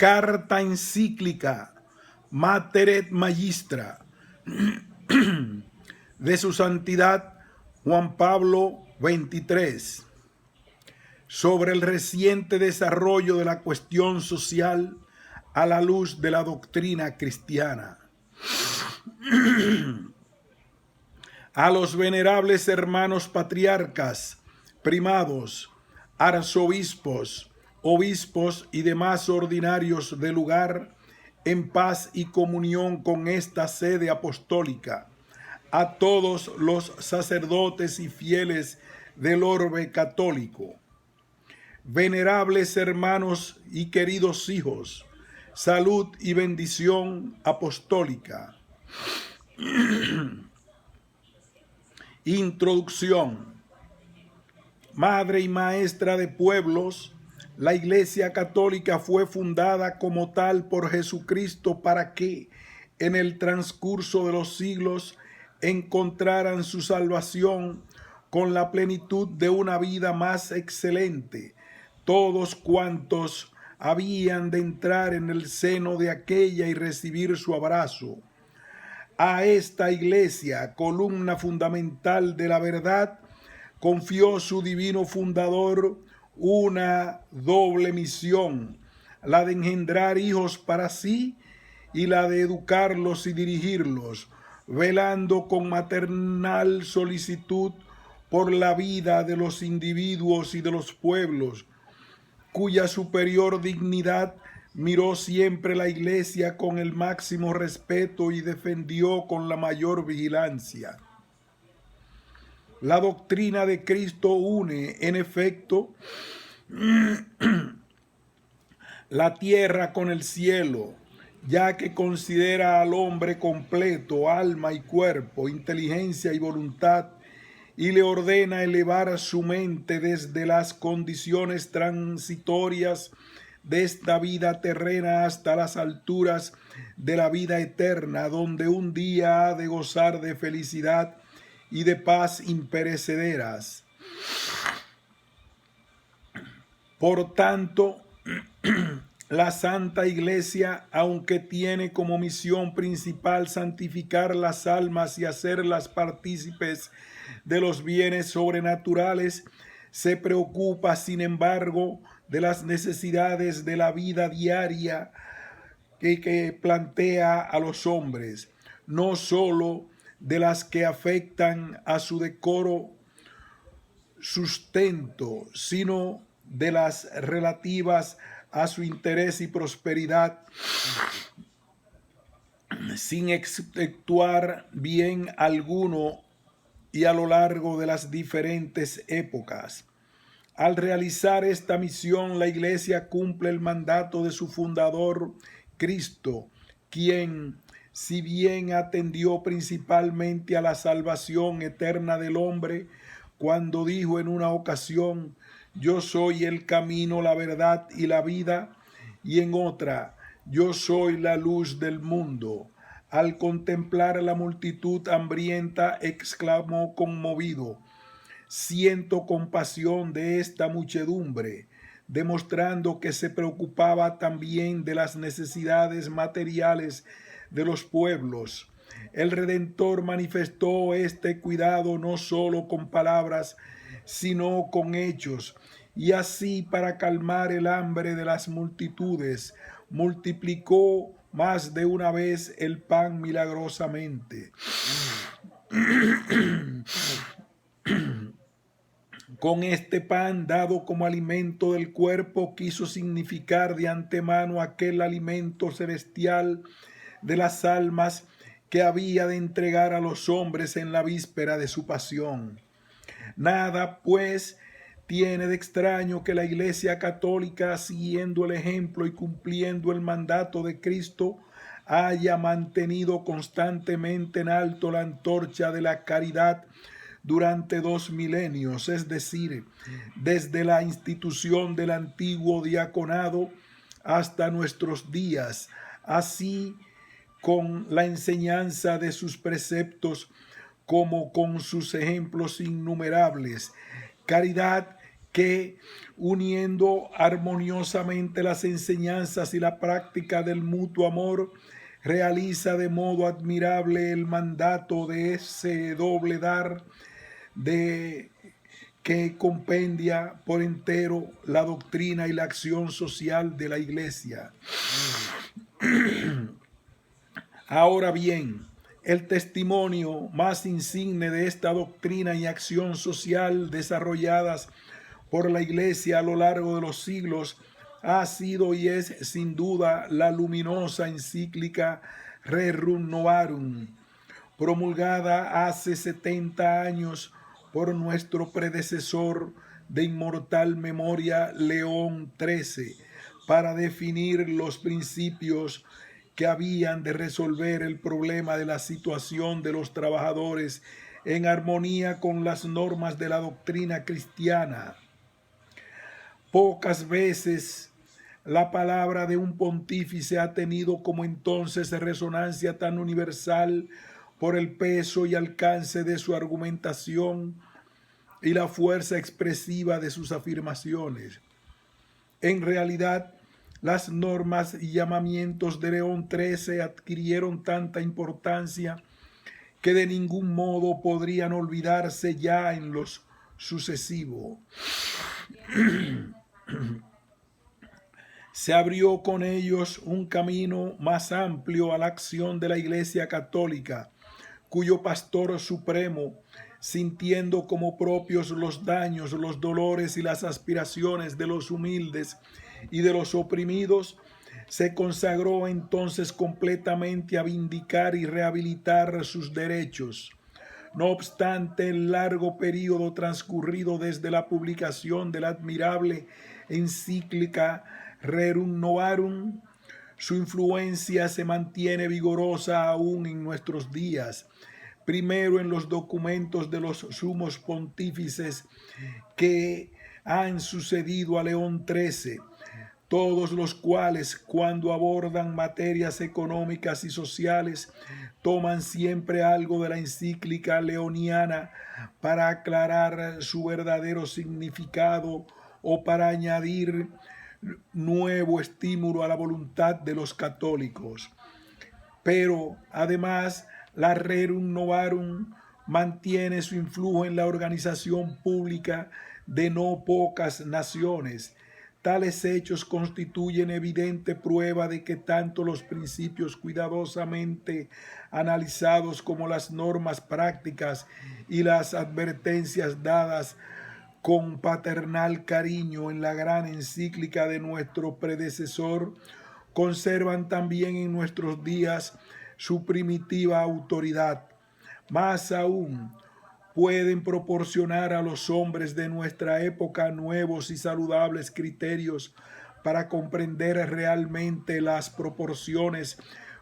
Carta encíclica Mater et Magistra de su Santidad Juan Pablo XXIII sobre el reciente desarrollo de la cuestión social a la luz de la doctrina cristiana. A los venerables hermanos patriarcas, primados, arzobispos, obispos y demás ordinarios del lugar, en paz y comunión con esta sede apostólica, a todos los sacerdotes y fieles del orbe católico. Venerables hermanos y queridos hijos, salud y bendición apostólica. Introducción. Madre y maestra de pueblos, la Iglesia Católica fue fundada como tal por Jesucristo para que, en el transcurso de los siglos, encontraran su salvación con la plenitud de una vida más excelente, todos cuantos habían de entrar en el seno de aquella y recibir su abrazo. A esta Iglesia, columna fundamental de la verdad, confió su divino fundador una doble misión, la de engendrar hijos para sí y la de educarlos y dirigirlos, velando con maternal solicitud por la vida de los individuos y de los pueblos, cuya superior dignidad miró siempre la Iglesia con el máximo respeto y defendió con la mayor vigilancia. La doctrina de Cristo une, en efecto, la tierra con el cielo, ya que considera al hombre completo, alma y cuerpo, inteligencia y voluntad, y le ordena elevar su mente desde las condiciones transitorias de esta vida terrena hasta las alturas de la vida eterna, donde un día ha de gozar de felicidad y de paz imperecederas. Por tanto, la Santa Iglesia, aunque tiene como misión principal santificar las almas y hacerlas partícipes de los bienes sobrenaturales, se preocupa, sin embargo, de las necesidades de la vida diaria que plantea a los hombres, no solo de las que afectan a su decoro, sustento, sino de las relativas a su interés y prosperidad, sin exceptuar bien alguno y a lo largo de las diferentes épocas. Al realizar esta misión, la Iglesia cumple el mandato de su fundador, Cristo, quien, si bien atendió principalmente a la salvación eterna del hombre, cuando dijo en una ocasión: "Yo soy el camino, la verdad y la vida", y en otra: "Yo soy la luz del mundo", al contemplar a la multitud hambrienta, exclamó conmovido: "Siento compasión de esta muchedumbre", demostrando que se preocupaba también de las necesidades materiales de los pueblos. El Redentor manifestó este cuidado no solo con palabras, sino con hechos, y así, para calmar el hambre de las multitudes, multiplicó más de una vez el pan milagrosamente. Con este pan, dado como alimento del cuerpo, quiso significar de antemano aquel alimento celestial de las almas que había de entregar a los hombres en la víspera de su pasión. Nada, pues, tiene de extraño que la Iglesia Católica, siguiendo el ejemplo y cumpliendo el mandato de Cristo, haya mantenido constantemente en alto la antorcha de la caridad durante 2 milenios, es decir, desde la institución del antiguo diaconado hasta nuestros días, así con la enseñanza de sus preceptos como con sus ejemplos innumerables. Caridad que, uniendo armoniosamente las enseñanzas y la práctica del mutuo amor, realiza de modo admirable el mandato de ese doble dar de que compendia por entero la doctrina y la acción social de la Iglesia. Ahora bien, el testimonio más insigne de esta doctrina y acción social desarrolladas por la Iglesia a lo largo de los siglos ha sido y es sin duda la luminosa encíclica Rerum Novarum, promulgada hace 70 años por nuestro predecesor de inmortal memoria León XIII, para definir los principios que habían de resolver el problema de la situación de los trabajadores en armonía con las normas de la doctrina cristiana. Pocas veces la palabra de un pontífice ha tenido como entonces resonancia tan universal por el peso y alcance de su argumentación y la fuerza expresiva de sus afirmaciones. En realidad, las normas y llamamientos de León XIII adquirieron tanta importancia que de ningún modo podrían olvidarse ya en los sucesivos. Se abrió con ellos un camino más amplio a la acción de la Iglesia Católica, cuyo pastor supremo, sintiendo como propios los daños, los dolores y las aspiraciones de los humildes y de los oprimidos, se consagró entonces completamente a vindicar y rehabilitar sus derechos. No obstante el largo periodo transcurrido desde la publicación de la admirable encíclica Rerum Novarum, su influencia se mantiene vigorosa aún en nuestros días. Primero, en los documentos de los sumos pontífices que han sucedido a León XIII, todos los cuales, cuando abordan materias económicas y sociales, toman siempre algo de la encíclica leoniana para aclarar su verdadero significado o para añadir nuevo estímulo a la voluntad de los católicos. Pero, además, la Rerum Novarum mantiene su influjo en la organización pública de no pocas naciones. Tales hechos constituyen evidente prueba de que tanto los principios cuidadosamente analizados como las normas prácticas y las advertencias dadas con paternal cariño en la gran encíclica de nuestro predecesor conservan también en nuestros días su primitiva autoridad. Más aún, pueden proporcionar a los hombres de nuestra época nuevos y saludables criterios para comprender realmente las proporciones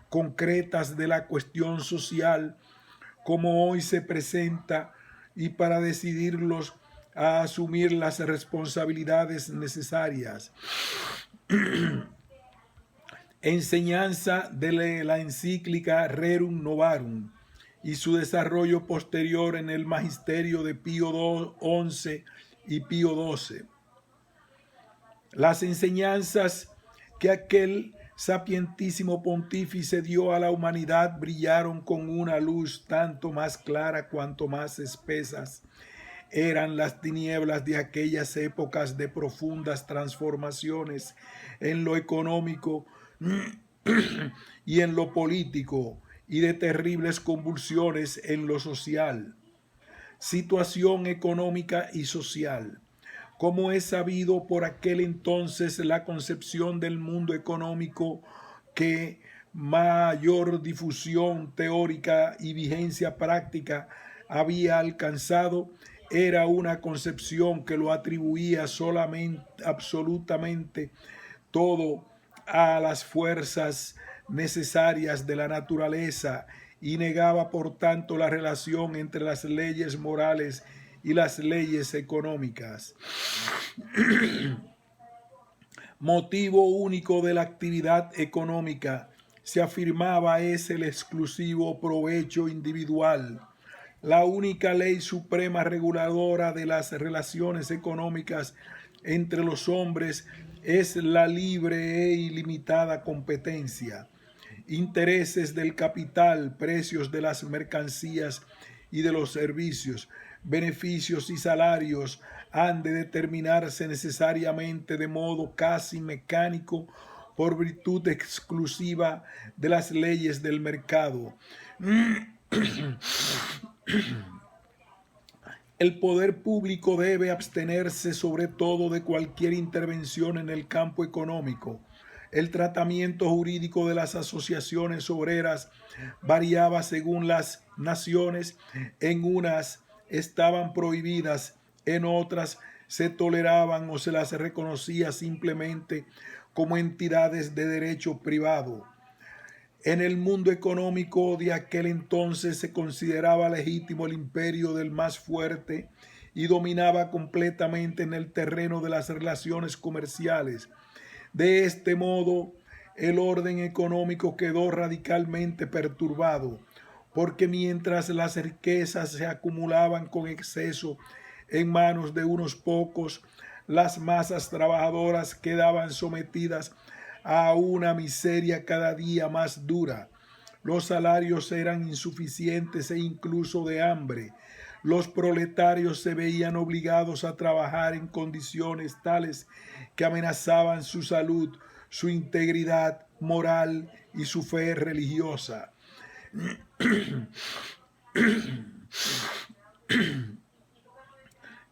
concretas de la cuestión social como hoy se presenta y para decidirlos a asumir las responsabilidades necesarias. Enseñanza de la encíclica Rerum Novarum y su desarrollo posterior en el magisterio de Pío XI y Pío XII. Las enseñanzas que aquel sapientísimo pontífice dio a la humanidad brillaron con una luz tanto más clara cuanto más espesas eran las tinieblas de aquellas épocas de profundas transformaciones en lo económico y en lo político, y de terribles convulsiones en lo social. Situación económica y social. Como es sabido por aquel entonces, la concepción del mundo económico que mayor difusión teórica y vigencia práctica había alcanzado era una concepción que lo atribuía solamente, absolutamente todo a las fuerzas necesarias de la naturaleza y negaba por tanto la relación entre las leyes morales y las leyes económicas. Motivo único de la actividad económica, se afirmaba, es el exclusivo provecho individual. La única ley suprema reguladora de las relaciones económicas entre los hombres es la libre e ilimitada competencia. Intereses del capital, precios de las mercancías y de los servicios, beneficios y salarios han de determinarse necesariamente de modo casi mecánico por virtud exclusiva de las leyes del mercado. El poder público debe abstenerse sobre todo de cualquier intervención en el campo económico. El tratamiento jurídico de las asociaciones obreras variaba según las naciones. En unas estaban prohibidas, en otras se toleraban o se las reconocía simplemente como entidades de derecho privado. En el mundo económico de aquel entonces se consideraba legítimo el imperio del más fuerte y dominaba completamente en el terreno de las relaciones comerciales. De este modo, el orden económico quedó radicalmente perturbado, porque mientras las riquezas se acumulaban con exceso en manos de unos pocos, las masas trabajadoras quedaban sometidas a una miseria cada día más dura. Los salarios eran insuficientes e incluso de hambre. Los proletarios se veían obligados a trabajar en condiciones tales que amenazaban su salud, su integridad moral y su fe religiosa.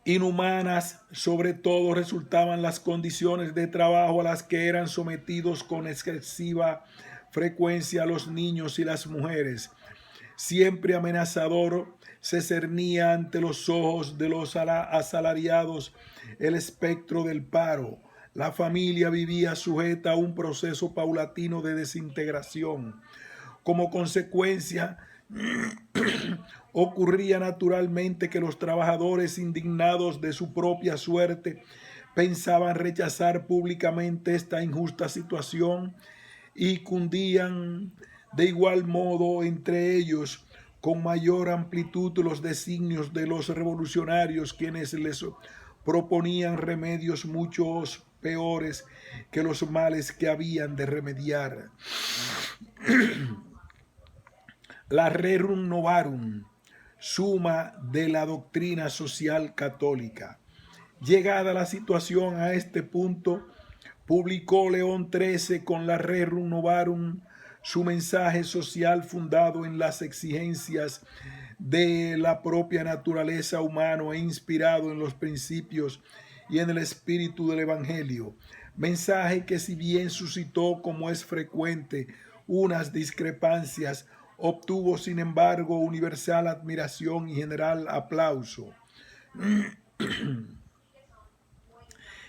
Inhumanas, sobre todo, resultaban las condiciones de trabajo a las que eran sometidos con excesiva frecuencia los niños y las mujeres. Siempre amenazador se cernía ante los ojos de los asalariados el espectro del paro. La familia vivía sujeta a un proceso paulatino de desintegración. Como consecuencia, ocurría naturalmente que los trabajadores, indignados de su propia suerte, pensaban rechazar públicamente esta injusta situación y cundían de igual modo entre ellos con mayor amplitud los designios de los revolucionarios, quienes les proponían remedios muchos peores que los males que habían de remediar. La Rerum Novarum, suma de la doctrina social católica. Llegada la situación a este punto, publicó León XIII con la Rerum Novarum su mensaje social fundado en las exigencias de la propia naturaleza humana e inspirado en los principios y en el espíritu del Evangelio. Mensaje que, si bien suscitó, como es frecuente, unas discrepancias, obtuvo sin embargo universal admiración y general aplauso.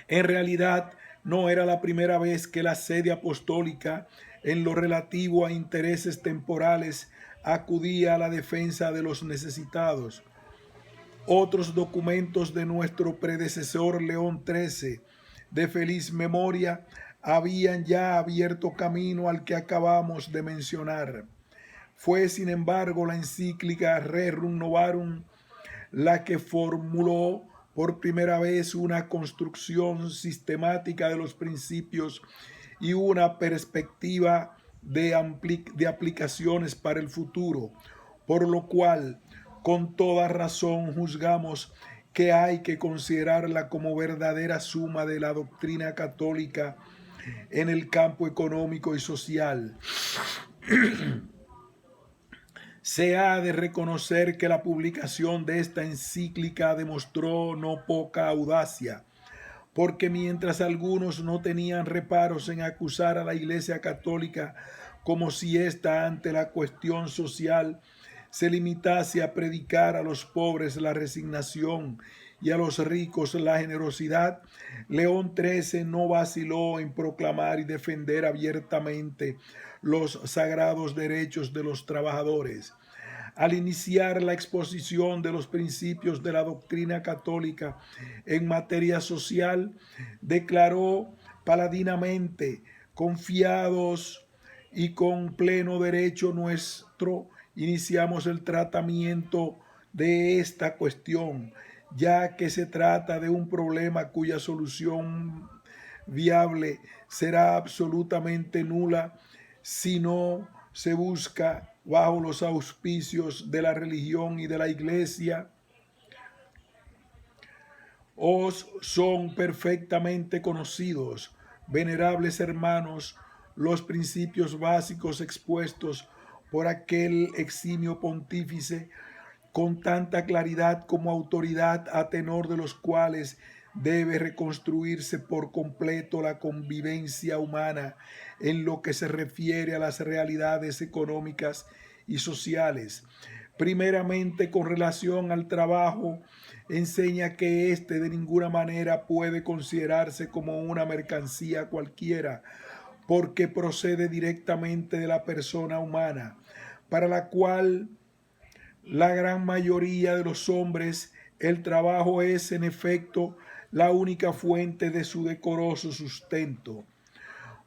En realidad, no era la primera vez que la sede apostólica, en lo relativo a intereses temporales, acudía a la defensa de los necesitados. Otros documentos de nuestro predecesor León XIII, de feliz memoria, habían ya abierto camino al que acabamos de mencionar. Fue, sin embargo, la encíclica Rerum Novarum la que formuló por primera vez una construcción sistemática de los principios y una perspectiva de aplicaciones para el futuro, por lo cual, con toda razón, juzgamos que hay que considerarla como verdadera suma de la doctrina católica en el campo económico y social. Se ha de reconocer que la publicación de esta encíclica demostró no poca audacia, porque mientras algunos no tenían reparos en acusar a la Iglesia Católica como si ésta, ante la cuestión social, se limitase a predicar a los pobres la resignación y a los ricos la generosidad, León XIII no vaciló en proclamar y defender abiertamente los sagrados derechos de los trabajadores. Al iniciar la exposición de los principios de la doctrina católica en materia social, declaró paladinamente: confiados y con pleno derecho nuestro, iniciamos el tratamiento de esta cuestión, ya que se trata de un problema cuya solución viable será absolutamente nula si no se busca bajo los auspicios de la religión y de la iglesia. Os son perfectamente conocidos, venerables hermanos, los principios básicos expuestos por aquel eximio pontífice con tanta claridad como autoridad, a tenor de los cuales debe reconstruirse por completo la convivencia humana en lo que se refiere a las realidades económicas y sociales. Primeramente, con relación al trabajo, enseña que éste de ninguna manera puede considerarse como una mercancía cualquiera, porque procede directamente de la persona humana, para la cual la gran mayoría de los hombres, el trabajo es en efecto la única fuente de su decoroso sustento.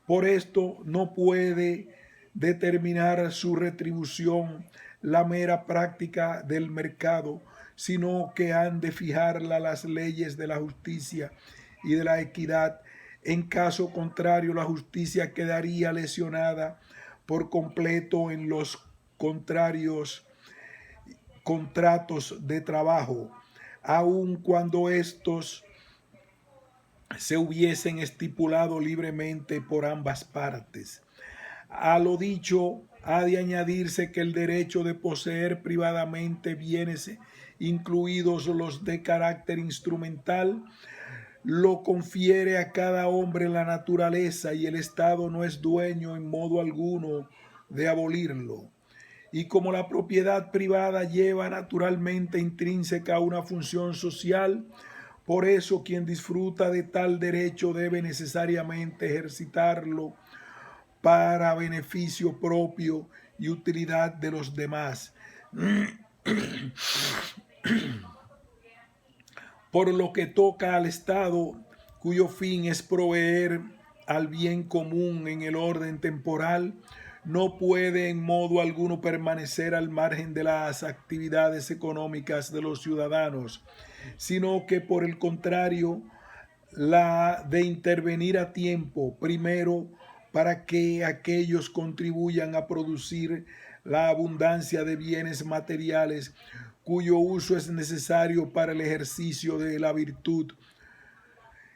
Por esto no puede determinar su retribución la mera práctica del mercado, sino que han de fijarla las leyes de la justicia y de la equidad. En caso contrario, la justicia quedaría lesionada por completo en los contrarios contratos de trabajo, aun cuando estos se hubiesen estipulado libremente por ambas partes. A lo dicho, ha de añadirse que el derecho de poseer privadamente bienes, incluidos los de carácter instrumental, lo confiere a cada hombre la naturaleza, y el Estado no es dueño en modo alguno de abolirlo. Y como la propiedad privada lleva naturalmente intrínseca una función social, por eso quien disfruta de tal derecho debe necesariamente ejercitarlo para beneficio propio y utilidad de los demás. Por lo que toca al Estado, cuyo fin es proveer al bien común en el orden temporal, no puede en modo alguno permanecer al margen de las actividades económicas de los ciudadanos, sino que por el contrario, la de intervenir a tiempo, primero para que aquellos contribuyan a producir la abundancia de bienes materiales cuyo uso es necesario para el ejercicio de la virtud,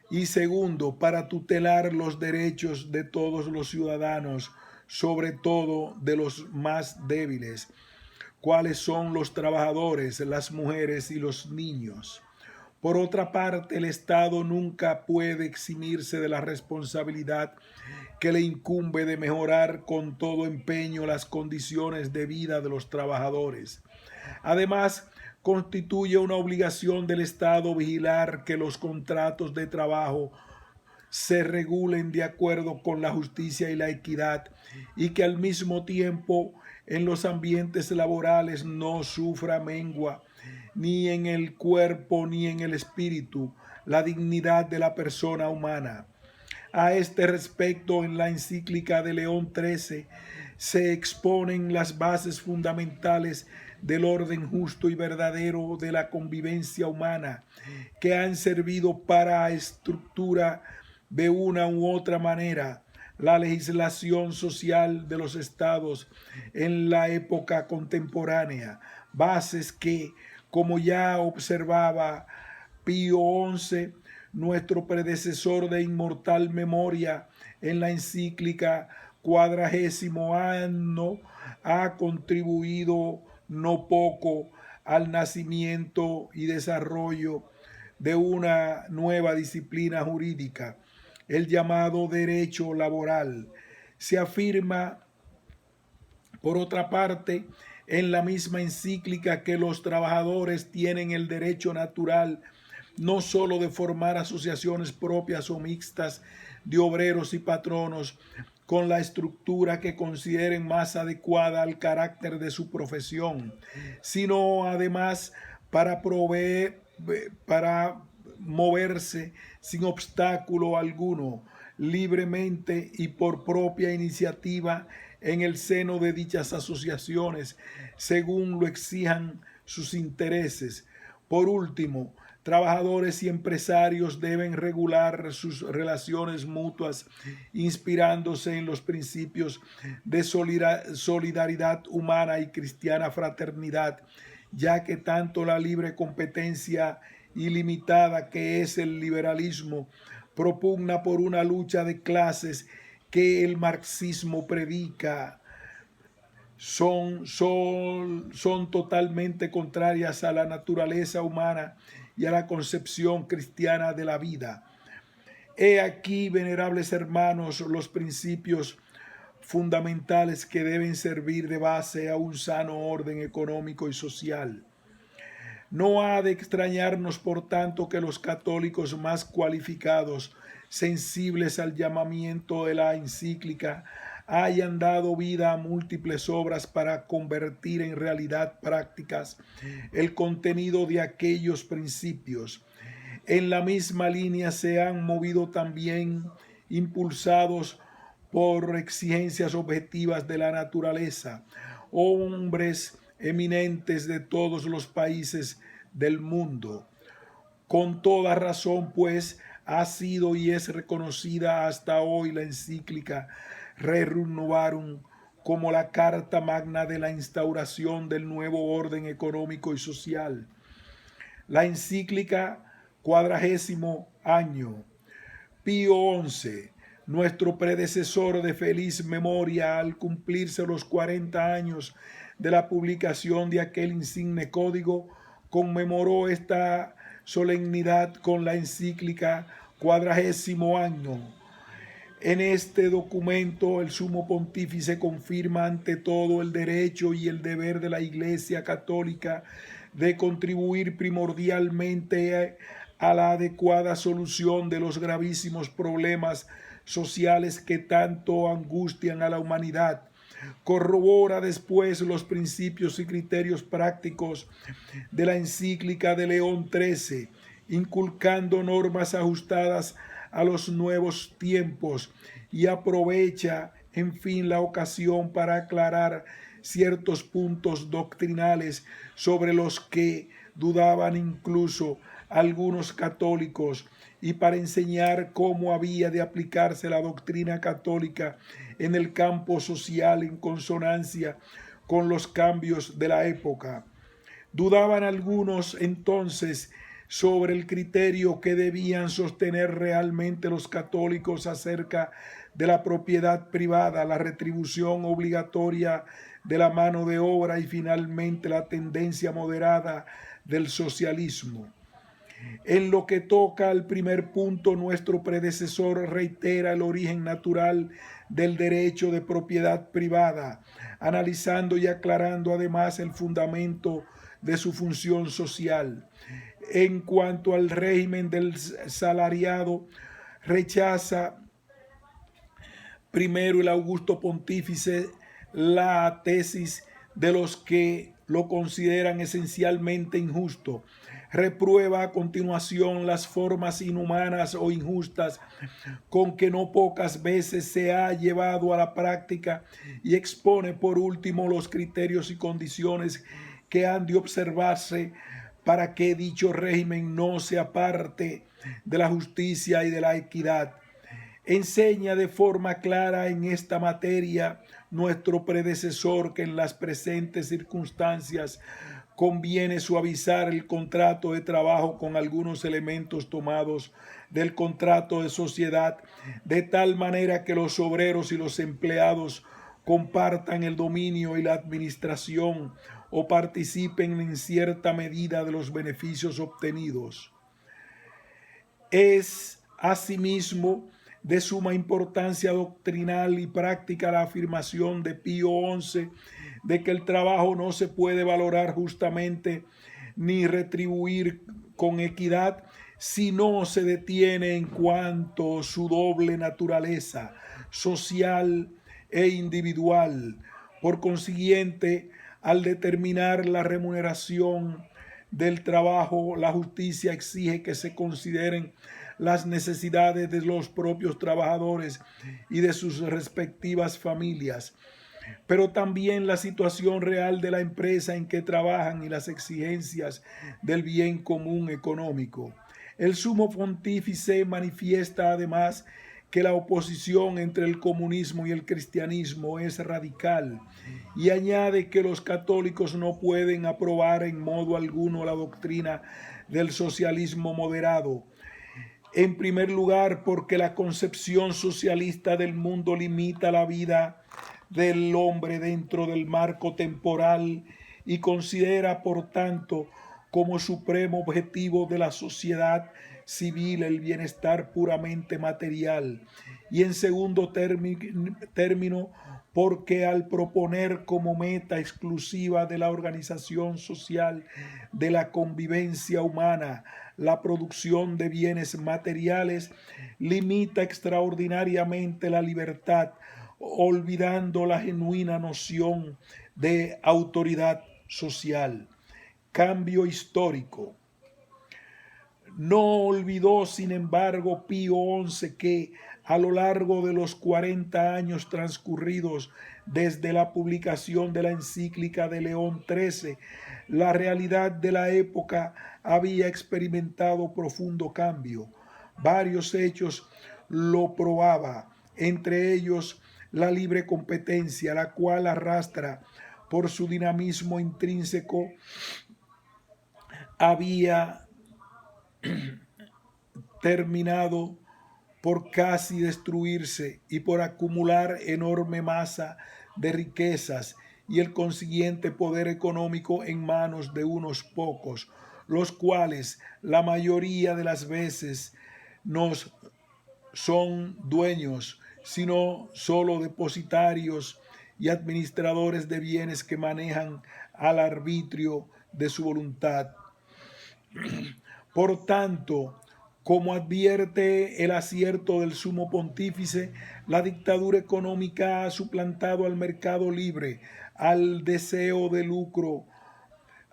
y segundo, para tutelar los derechos de todos los ciudadanos, sobre todo de los más débiles, cuáles son los trabajadores, las mujeres y los niños. Por otra parte, el Estado nunca puede eximirse de la responsabilidad que le incumbe de mejorar con todo empeño las condiciones de vida de los trabajadores. Además, constituye una obligación del Estado vigilar que los contratos de trabajo se regulen de acuerdo con la justicia y la equidad, y que al mismo tiempo en los ambientes laborales no sufra mengua, ni en el cuerpo ni en el espíritu, la dignidad de la persona humana. A este respecto, en la encíclica de León XIII se exponen las bases fundamentales del orden justo y verdadero de la convivencia humana, que han servido para estructura de una u otra manera la legislación social de los estados en la época contemporánea, bases que, como ya observaba Pío XI, nuestro predecesor de inmortal memoria, en la encíclica Quadragésimo Anno, ha contribuido no poco al nacimiento y desarrollo de una nueva disciplina jurídica, el llamado derecho laboral. Se afirma, por otra parte, en la misma encíclica que los trabajadores tienen el derecho natural no sólo de formar asociaciones propias o mixtas de obreros y patronos con la estructura que consideren más adecuada al carácter de su profesión, sino además para moverse sin obstáculo alguno, libremente y por propia iniciativa en el seno de dichas asociaciones, según lo exijan sus intereses. Por último, trabajadores y empresarios deben regular sus relaciones mutuas, inspirándose en los principios de solidaridad humana y cristiana fraternidad, ya que tanto la libre competencia ilimitada que es el liberalismo propugna por una lucha de clases que el marxismo predica son totalmente contrarias a la naturaleza humana y a la concepción cristiana de la vida. He aquí, venerables hermanos, los principios fundamentales que deben servir de base a un sano orden económico y social. No ha de extrañarnos, por tanto, que los católicos más cualificados, sensibles al llamamiento de la encíclica, hayan dado vida a múltiples obras para convertir en realidad prácticas el contenido de aquellos principios. En la misma línea se han movido también, impulsados por exigencias objetivas de la naturaleza, hombres eminentes de todos los países del mundo. Con toda razón, pues, ha sido y es reconocida hasta hoy la encíclica Rerum Novarum como la carta magna de la instauración del nuevo orden económico y social. La encíclica 40º año. Pío XI, nuestro predecesor de feliz memoria, al cumplirse los 40 años de la publicación de aquel insigne código, conmemoró esta solemnidad con la encíclica 40º año. En este documento el sumo pontífice confirma ante todo el derecho y el deber de la Iglesia Católica de contribuir primordialmente a la adecuada solución de los gravísimos problemas sociales que tanto angustian a la humanidad. Corrobora después los principios y criterios prácticos de la encíclica de León XIII, inculcando normas ajustadas a los nuevos tiempos, y aprovecha, en fin, la ocasión para aclarar ciertos puntos doctrinales sobre los que dudaban incluso algunos católicos, y para enseñar cómo había de aplicarse la doctrina católica en el campo social en consonancia con los cambios de la época. Dudaban algunos entonces sobre el criterio que debían sostener realmente los católicos acerca de la propiedad privada, la retribución obligatoria de la mano de obra y finalmente la tendencia moderada del socialismo. En lo que toca al primer punto, nuestro predecesor reitera el origen natural del derecho de propiedad privada, analizando y aclarando además el fundamento de su función social. En cuanto al régimen del salariado, rechaza primero el augusto pontífice la tesis de los que lo consideran esencialmente injusto. Reprueba a continuación las formas inhumanas o injustas con que no pocas veces se ha llevado a la práctica, y expone por último los criterios y condiciones que han de observarse para que dicho régimen no se aparte de la justicia y de la equidad. Enseña de forma clara en esta materia nuestro predecesor que en las presentes circunstancias conviene suavizar el contrato de trabajo con algunos elementos tomados del contrato de sociedad, de tal manera que los obreros y los empleados compartan el dominio y la administración o participen en cierta medida de los beneficios obtenidos. Es asimismo de suma importancia doctrinal y práctica la afirmación de Pío XI de que el trabajo no se puede valorar justamente ni retribuir con equidad si no se detiene en cuanto a su doble naturaleza social e individual. Por consiguiente, al determinar la remuneración del trabajo, la justicia exige que se consideren las necesidades de los propios trabajadores y de sus respectivas familias. pero también la situación real de la empresa en que trabajan y las exigencias del bien común económico. El sumo pontífice manifiesta además que la oposición entre el comunismo y el cristianismo es radical y añade que los católicos no pueden aprobar en modo alguno la doctrina del socialismo moderado. En primer lugar, porque la concepción socialista del mundo limita la vida del hombre dentro del marco temporal y considera, por tanto, como supremo objetivo de la sociedad civil el bienestar puramente material. Y en segundo término, porque al proponer como meta exclusiva de la organización social de la convivencia humana la producción de bienes materiales, limita extraordinariamente la libertad, olvidando la genuina noción de autoridad social. Cambio histórico. No olvidó, sin embargo, Pío XI que a lo largo de los 40 años transcurridos desde la publicación de la encíclica de León XIII, la realidad de la época había experimentado profundo cambio. Varios hechos lo probaba, entre ellos la libre competencia, la cual arrastra por su dinamismo intrínseco, había terminado por casi destruirse y por acumular enorme masa de riquezas y el consiguiente poder económico en manos de unos pocos, los cuales la mayoría de las veces no son dueños, sino solo depositarios y administradores de bienes que manejan al arbitrio de su voluntad. Por tanto, como advierte el acierto del sumo pontífice, la dictadura económica ha suplantado al mercado libre, al deseo de lucro,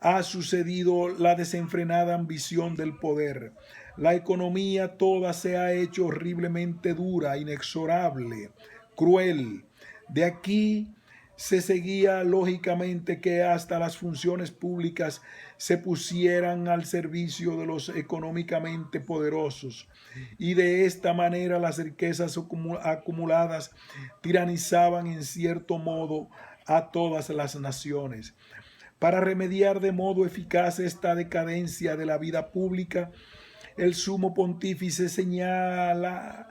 ha sucedido la desenfrenada ambición del poder. La economía toda se ha hecho horriblemente dura, inexorable, cruel. De aquí se seguía lógicamente que hasta las funciones públicas se pusieran al servicio de los económicamente poderosos, y de esta manera las riquezas acumuladas tiranizaban en cierto modo a todas las naciones. Para remediar de modo eficaz esta decadencia de la vida pública, el sumo pontífice señala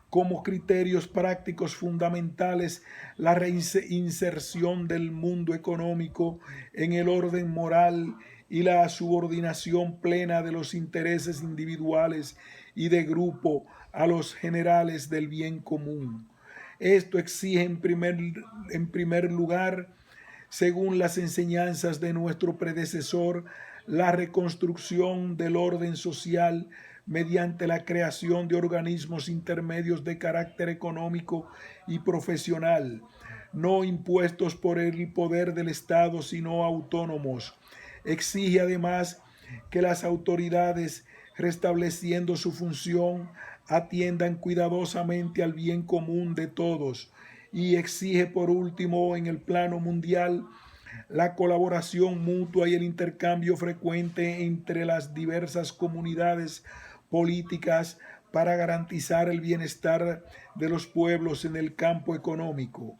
como criterios prácticos fundamentales la reinserción del mundo económico en el orden moral y la subordinación plena de los intereses individuales y de grupo a los generales del bien común. Esto exige en primer lugar, según las enseñanzas de nuestro predecesor, la reconstrucción del orden social mediante la creación de organismos intermedios de carácter económico y profesional, no impuestos por el poder del Estado, sino autónomos. Exige además que las autoridades, restableciendo su función, atiendan cuidadosamente al bien común de todos, y exige por último en el plano mundial la colaboración mutua y el intercambio frecuente entre las diversas comunidades políticas para garantizar el bienestar de los pueblos en el campo económico.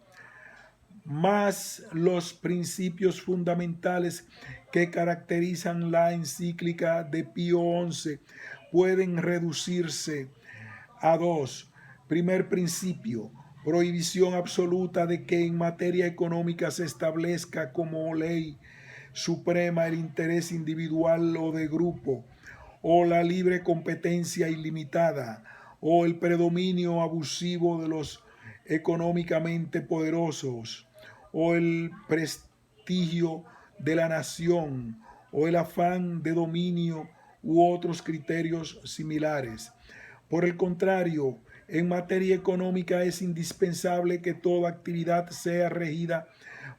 Más los principios fundamentales que caracterizan la encíclica de Pío XI pueden reducirse a dos. Primer principio: prohibición absoluta de que en materia económica se establezca como ley suprema el interés individual o de grupo, o la libre competencia ilimitada, o el predominio abusivo de los económicamente poderosos, o el prestigio de la nación, o el afán de dominio u otros criterios similares. Por el contrario, en materia económica es indispensable que toda actividad sea regida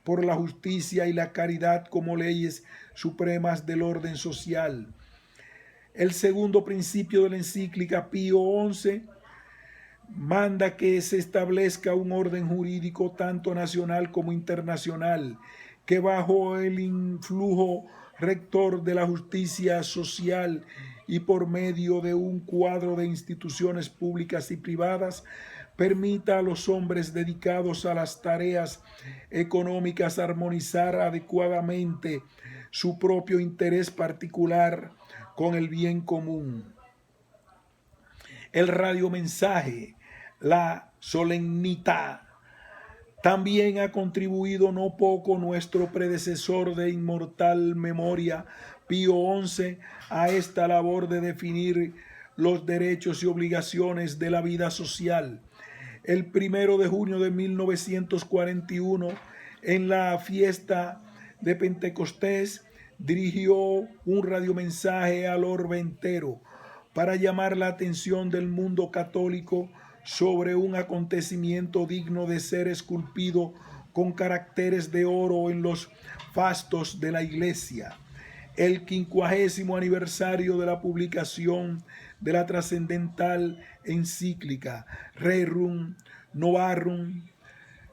por la justicia y la caridad como leyes supremas del orden social. El segundo principio de la encíclica Pío XI manda que se establezca un orden jurídico tanto nacional como internacional, que bajo el influjo rector de la justicia social y por medio de un cuadro de instituciones públicas y privadas, permita a los hombres dedicados a las tareas económicas armonizar adecuadamente su propio interés particular con el bien común. El radiomensaje, la solemnidad. También ha contribuido no poco nuestro predecesor de inmortal memoria, Pío XI, a esta labor de definir los derechos y obligaciones de la vida social. El 1 de junio de 1941, en la fiesta de Pentecostés, dirigió un radiomensaje al orbe entero para llamar la atención del mundo católico sobre un acontecimiento digno de ser esculpido con caracteres de oro en los fastos de la Iglesia. El 50º aniversario de la publicación de la trascendental encíclica Rerum Novarum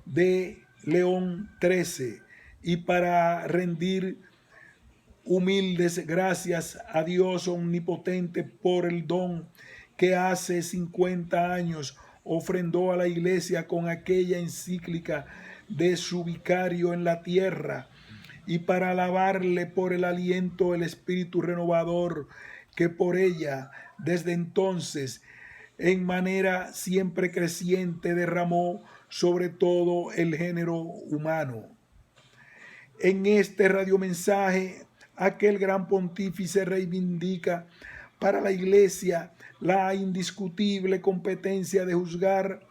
de León XIII, y para rendir humildes gracias a Dios omnipotente por el don que hace 50 años ofrendó a la Iglesia con aquella encíclica de su vicario en la tierra, y para alabarle por el aliento del espíritu renovador que por ella desde entonces en manera siempre creciente derramó sobre todo el género humano. En este radiomensaje, aquel gran pontífice reivindica para la Iglesia la indiscutible competencia de juzgar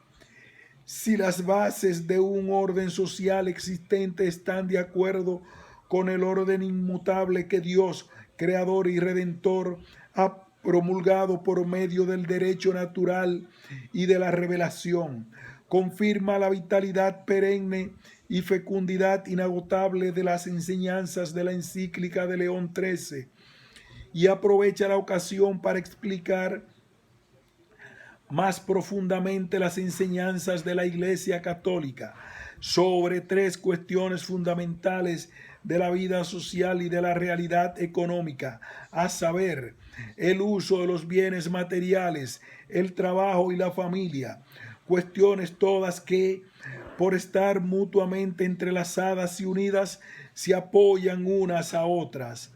si las bases de un orden social existente están de acuerdo con el orden inmutable que Dios, Creador y Redentor, ha promulgado por medio del derecho natural y de la revelación. Confirma la vitalidad perenne y fecundidad inagotable de las enseñanzas de la encíclica de León XIII, y aprovecha la ocasión para explicar más profundamente las enseñanzas de la Iglesia Católica sobre tres cuestiones fundamentales de la vida social y de la realidad económica, a saber, el uso de los bienes materiales, el trabajo y la familia, cuestiones todas que, por estar mutuamente entrelazadas y unidas, se apoyan unas a otras.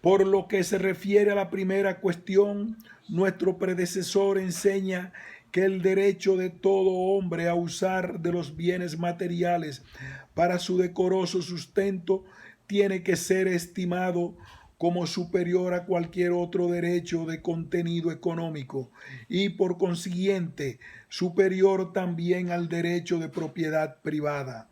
Por lo que se refiere a la primera cuestión, nuestro predecesor enseña que el derecho de todo hombre a usar de los bienes materiales para su decoroso sustento tiene que ser estimado como superior a cualquier otro derecho de contenido económico y por consiguiente superior también al derecho de propiedad privada.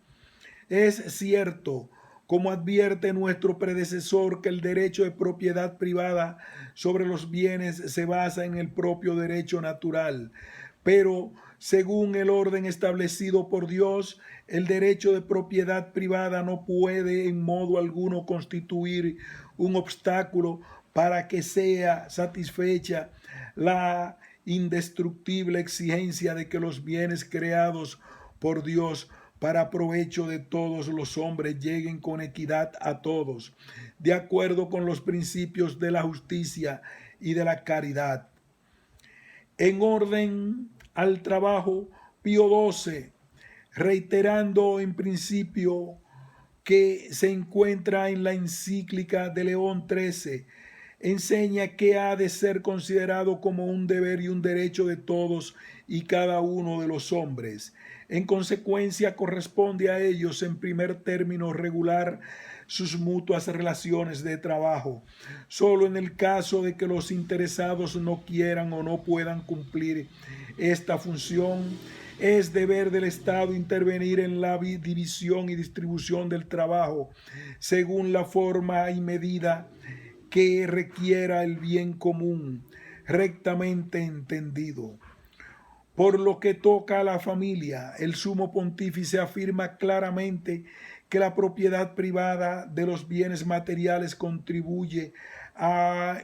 Es cierto, como advierte nuestro predecesor, que el derecho de propiedad privada sobre los bienes se basa en el propio derecho natural, pero según el orden establecido por Dios, el derecho de propiedad privada no puede en modo alguno constituir un obstáculo para que sea satisfecha la indestructible exigencia de que los bienes creados por Dios para provecho de todos los hombres lleguen con equidad a todos, de acuerdo con los principios de la justicia y de la caridad. En orden al trabajo, Pío XII, reiterando en principio que se encuentra en la encíclica de León XIII, enseña que ha de ser considerado como un deber y un derecho de todos y cada uno de los hombres. En consecuencia, corresponde a ellos, en primer término, regular sus mutuas relaciones de trabajo. Solo en el caso de que los interesados no quieran o no puedan cumplir esta función, es deber del Estado intervenir en la división y distribución del trabajo según la forma y medida que requiera el bien común, rectamente entendido. Por lo que toca a la familia, el sumo pontífice afirma claramente que la propiedad privada de los bienes materiales contribuye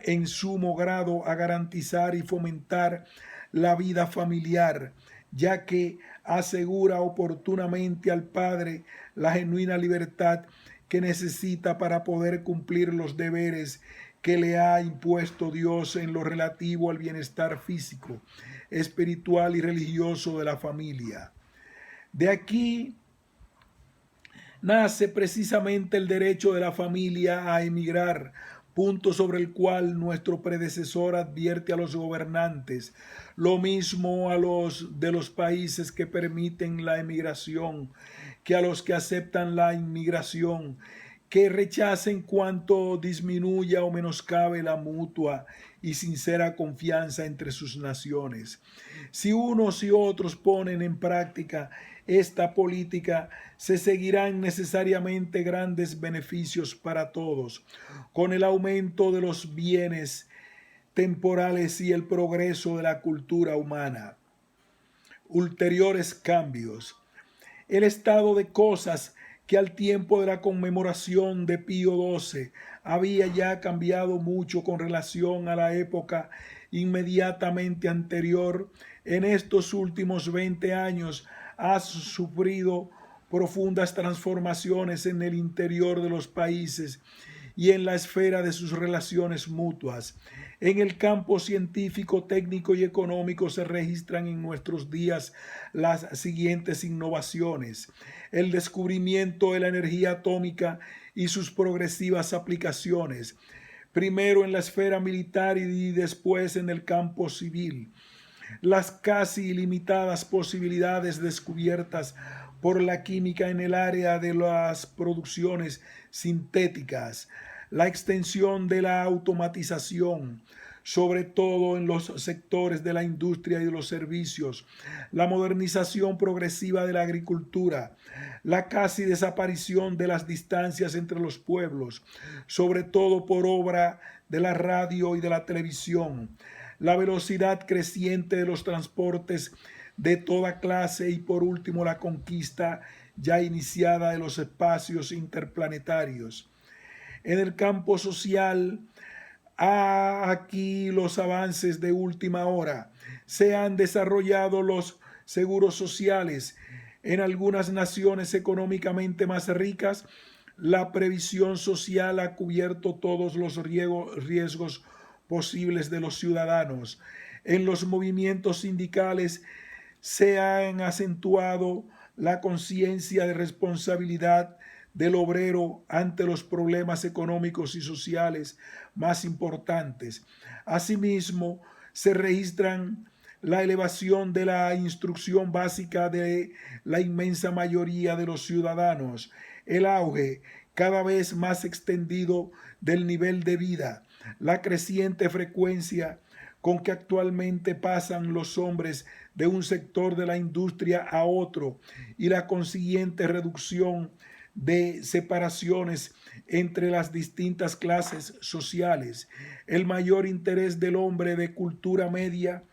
en sumo grado a garantizar y fomentar la vida familiar, ya que asegura oportunamente al padre la genuina libertad que necesita para poder cumplir los deberes que le ha impuesto Dios en lo relativo al bienestar físico, espiritual y religioso de la familia. De aquí nace precisamente el derecho de la familia a emigrar, punto sobre el cual nuestro predecesor advierte a los gobernantes, lo mismo a los de los países que permiten la emigración, que a los que aceptan la inmigración, que rechacen cuanto disminuya o menoscabe la mutua y sincera confianza entre sus naciones. Si unos y otros ponen en práctica esta política, se seguirán necesariamente grandes beneficios para todos, con el aumento de los bienes temporales y el progreso de la cultura humana. Ulteriores cambios. El estado de cosas que al tiempo de la conmemoración de Pío XII había ya cambiado mucho con relación a la época inmediatamente anterior, en estos últimos 20 años ha sufrido profundas transformaciones en el interior de los países y en la esfera de sus relaciones mutuas. En el campo científico, técnico y económico se registran en nuestros días las siguientes innovaciones: el descubrimiento de la energía atómica y sus progresivas aplicaciones, primero en la esfera militar y después en el campo civil; las casi ilimitadas posibilidades descubiertas por la química en el área de las producciones sintéticas; la extensión de la automatización, sobre todo en los sectores de la industria y de los servicios; la modernización progresiva de la agricultura; la casi desaparición de las distancias entre los pueblos, sobre todo por obra de la radio y de la televisión; la velocidad creciente de los transportes de toda clase y por último la conquista ya iniciada de los espacios interplanetarios. En el campo social, aquí los avances de última hora. Se han desarrollado los seguros sociales. En algunas naciones económicamente más ricas, la previsión social ha cubierto todos los riesgos posibles de los ciudadanos. En los movimientos sindicales se han acentuado la conciencia de responsabilidad del obrero ante los problemas económicos y sociales más importantes. Asimismo, se registran la elevación de la instrucción básica de la inmensa mayoría de los ciudadanos, el auge cada vez más extendido del nivel de vida, la creciente frecuencia con que actualmente pasan los hombres de un sector de la industria a otro y la consiguiente reducción de separaciones entre las distintas clases sociales, el mayor interés del hombre de cultura media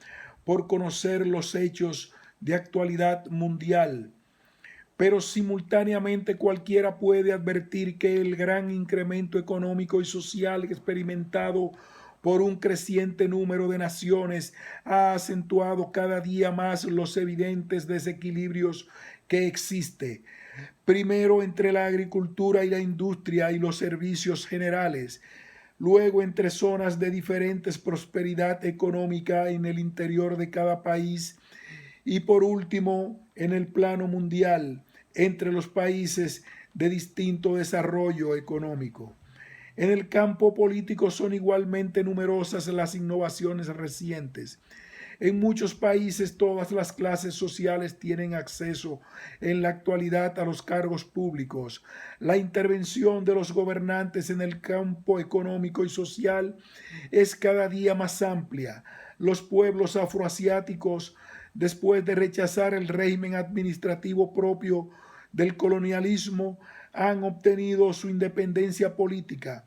por conocer los hechos de actualidad mundial. Pero simultáneamente cualquiera puede advertir que el gran incremento económico y social experimentado por un creciente número de naciones ha acentuado cada día más los evidentes desequilibrios que existen. Primero entre la agricultura y la industria y los servicios generales, luego entre zonas de diferentes prosperidad económica en el interior de cada país y por último en el plano mundial, entre los países de distinto desarrollo económico. En el campo político son igualmente numerosas las innovaciones recientes. En muchos países todas las clases sociales tienen acceso en la actualidad a los cargos públicos. La intervención de los gobernantes en el campo económico y social es cada día más amplia. Los pueblos afroasiáticos, después de rechazar el régimen administrativo propio del colonialismo, han obtenido su independencia política.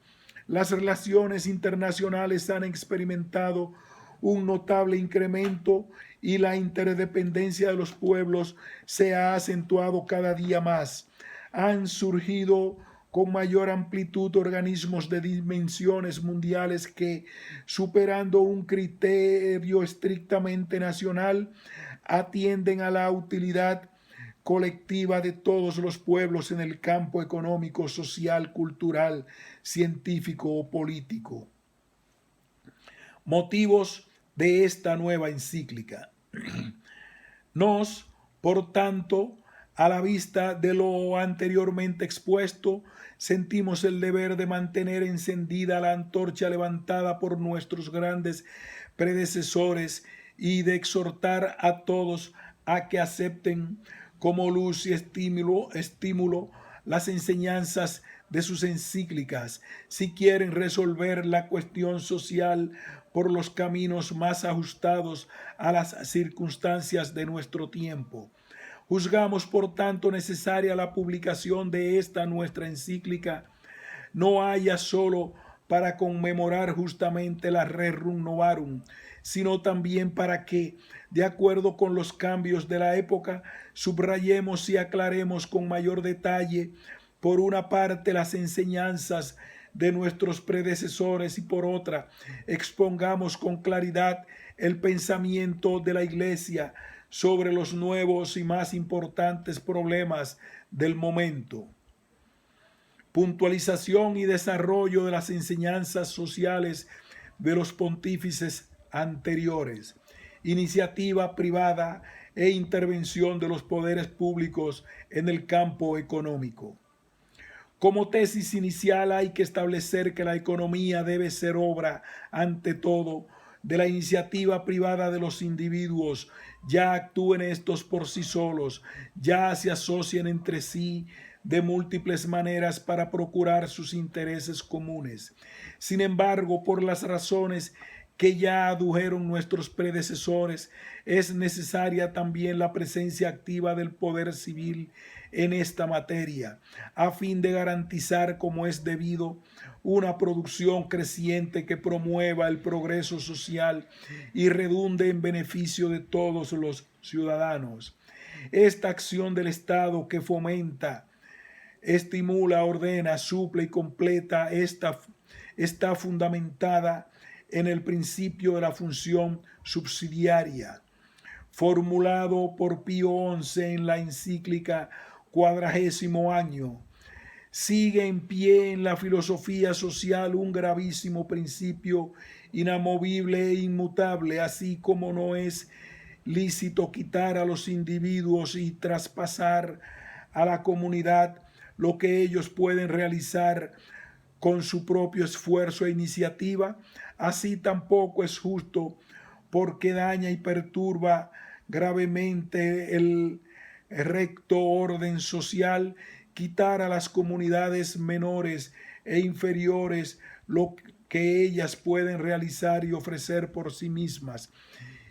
Las relaciones internacionales han experimentado un notable incremento y la interdependencia de los pueblos se ha acentuado cada día más. Han surgido con mayor amplitud organismos de dimensiones mundiales que, superando un criterio estrictamente nacional, atienden a la utilidad colectiva de todos los pueblos en el campo económico, social, cultural, científico o político. Motivos de esta nueva encíclica. Por tanto, a la vista de lo anteriormente expuesto, sentimos el deber de mantener encendida la antorcha levantada por nuestros grandes predecesores y de exhortar a todos a que acepten como luz y estímulo las enseñanzas de sus encíclicas, si quieren resolver la cuestión social por los caminos más ajustados a las circunstancias de nuestro tiempo. Juzgamos, por tanto, necesaria la publicación de esta nuestra encíclica, no haya solo para conmemorar justamente la Rerum Novarum, sino también para que, de acuerdo con los cambios de la época, subrayemos y aclaremos con mayor detalle, por una parte, las enseñanzas de nuestros predecesores y por otra, expongamos con claridad el pensamiento de la Iglesia sobre los nuevos y más importantes problemas del momento. Puntualización y desarrollo de las enseñanzas sociales de los pontífices anteriores. Iniciativa privada e intervención de los poderes públicos en el campo económico. Como tesis inicial hay que establecer que la economía debe ser obra, ante todo, de la iniciativa privada de los individuos, ya actúen estos por sí solos, ya se asocien entre sí de múltiples maneras para procurar sus intereses comunes. Sin embargo, por las razones que ya adujeron nuestros predecesores, es necesaria también la presencia activa del poder civil en esta materia, a fin de garantizar, como es debido, una producción creciente que promueva el progreso social y redunde en beneficio de todos los ciudadanos. Esta acción del Estado que fomenta, estimula, ordena, suple y completa está fundamentada en el principio de la función subsidiaria, formulado por Pío XI en la encíclica 40º año. Sigue en pie en la filosofía social un gravísimo principio inamovible e inmutable, así como no es lícito quitar a los individuos y traspasar a la comunidad lo que ellos pueden realizar con su propio esfuerzo e iniciativa, así tampoco es justo, porque daña y perturba gravemente el recto orden social, quitar a las comunidades menores e inferiores lo que ellas pueden realizar y ofrecer por sí mismas,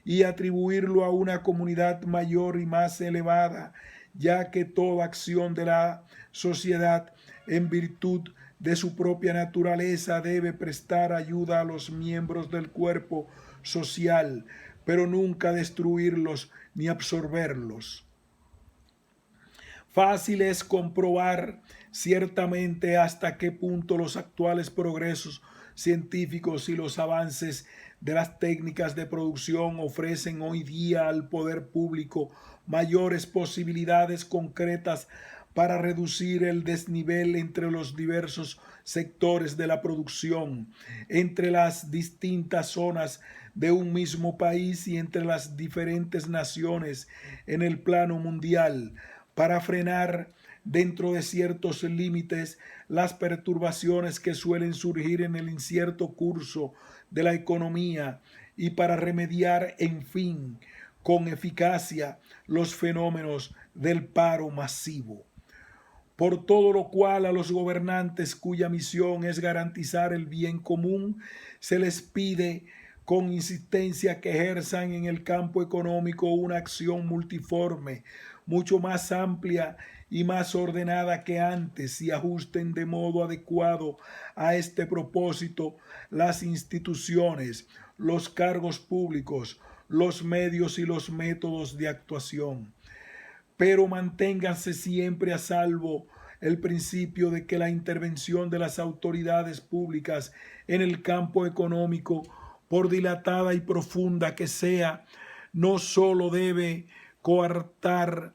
y atribuirlo a una comunidad mayor y más elevada, ya que toda acción de la sociedad, en virtud de su propia naturaleza, debe prestar ayuda a los miembros del cuerpo social, pero nunca destruirlos ni absorberlos. Fácil es comprobar ciertamente hasta qué punto los actuales progresos científicos y los avances de las técnicas de producción ofrecen hoy día al poder público mayores posibilidades concretas para reducir el desnivel entre los diversos sectores de la producción, entre las distintas zonas de un mismo país y entre las diferentes naciones en el plano mundial, para frenar dentro de ciertos límites las perturbaciones que suelen surgir en el incierto curso de la economía y para remediar, en fin, con eficacia los fenómenos del paro masivo. Por todo lo cual a los gobernantes cuya misión es garantizar el bien común, se les pide con insistencia que ejerzan en el campo económico una acción multiforme, mucho más amplia y más ordenada que antes, y ajusten de modo adecuado a este propósito las instituciones, los cargos públicos, los medios y los métodos de actuación. Pero manténganse siempre a salvo el principio de que la intervención de las autoridades públicas en el campo económico, por dilatada y profunda que sea, no solo no debe coartar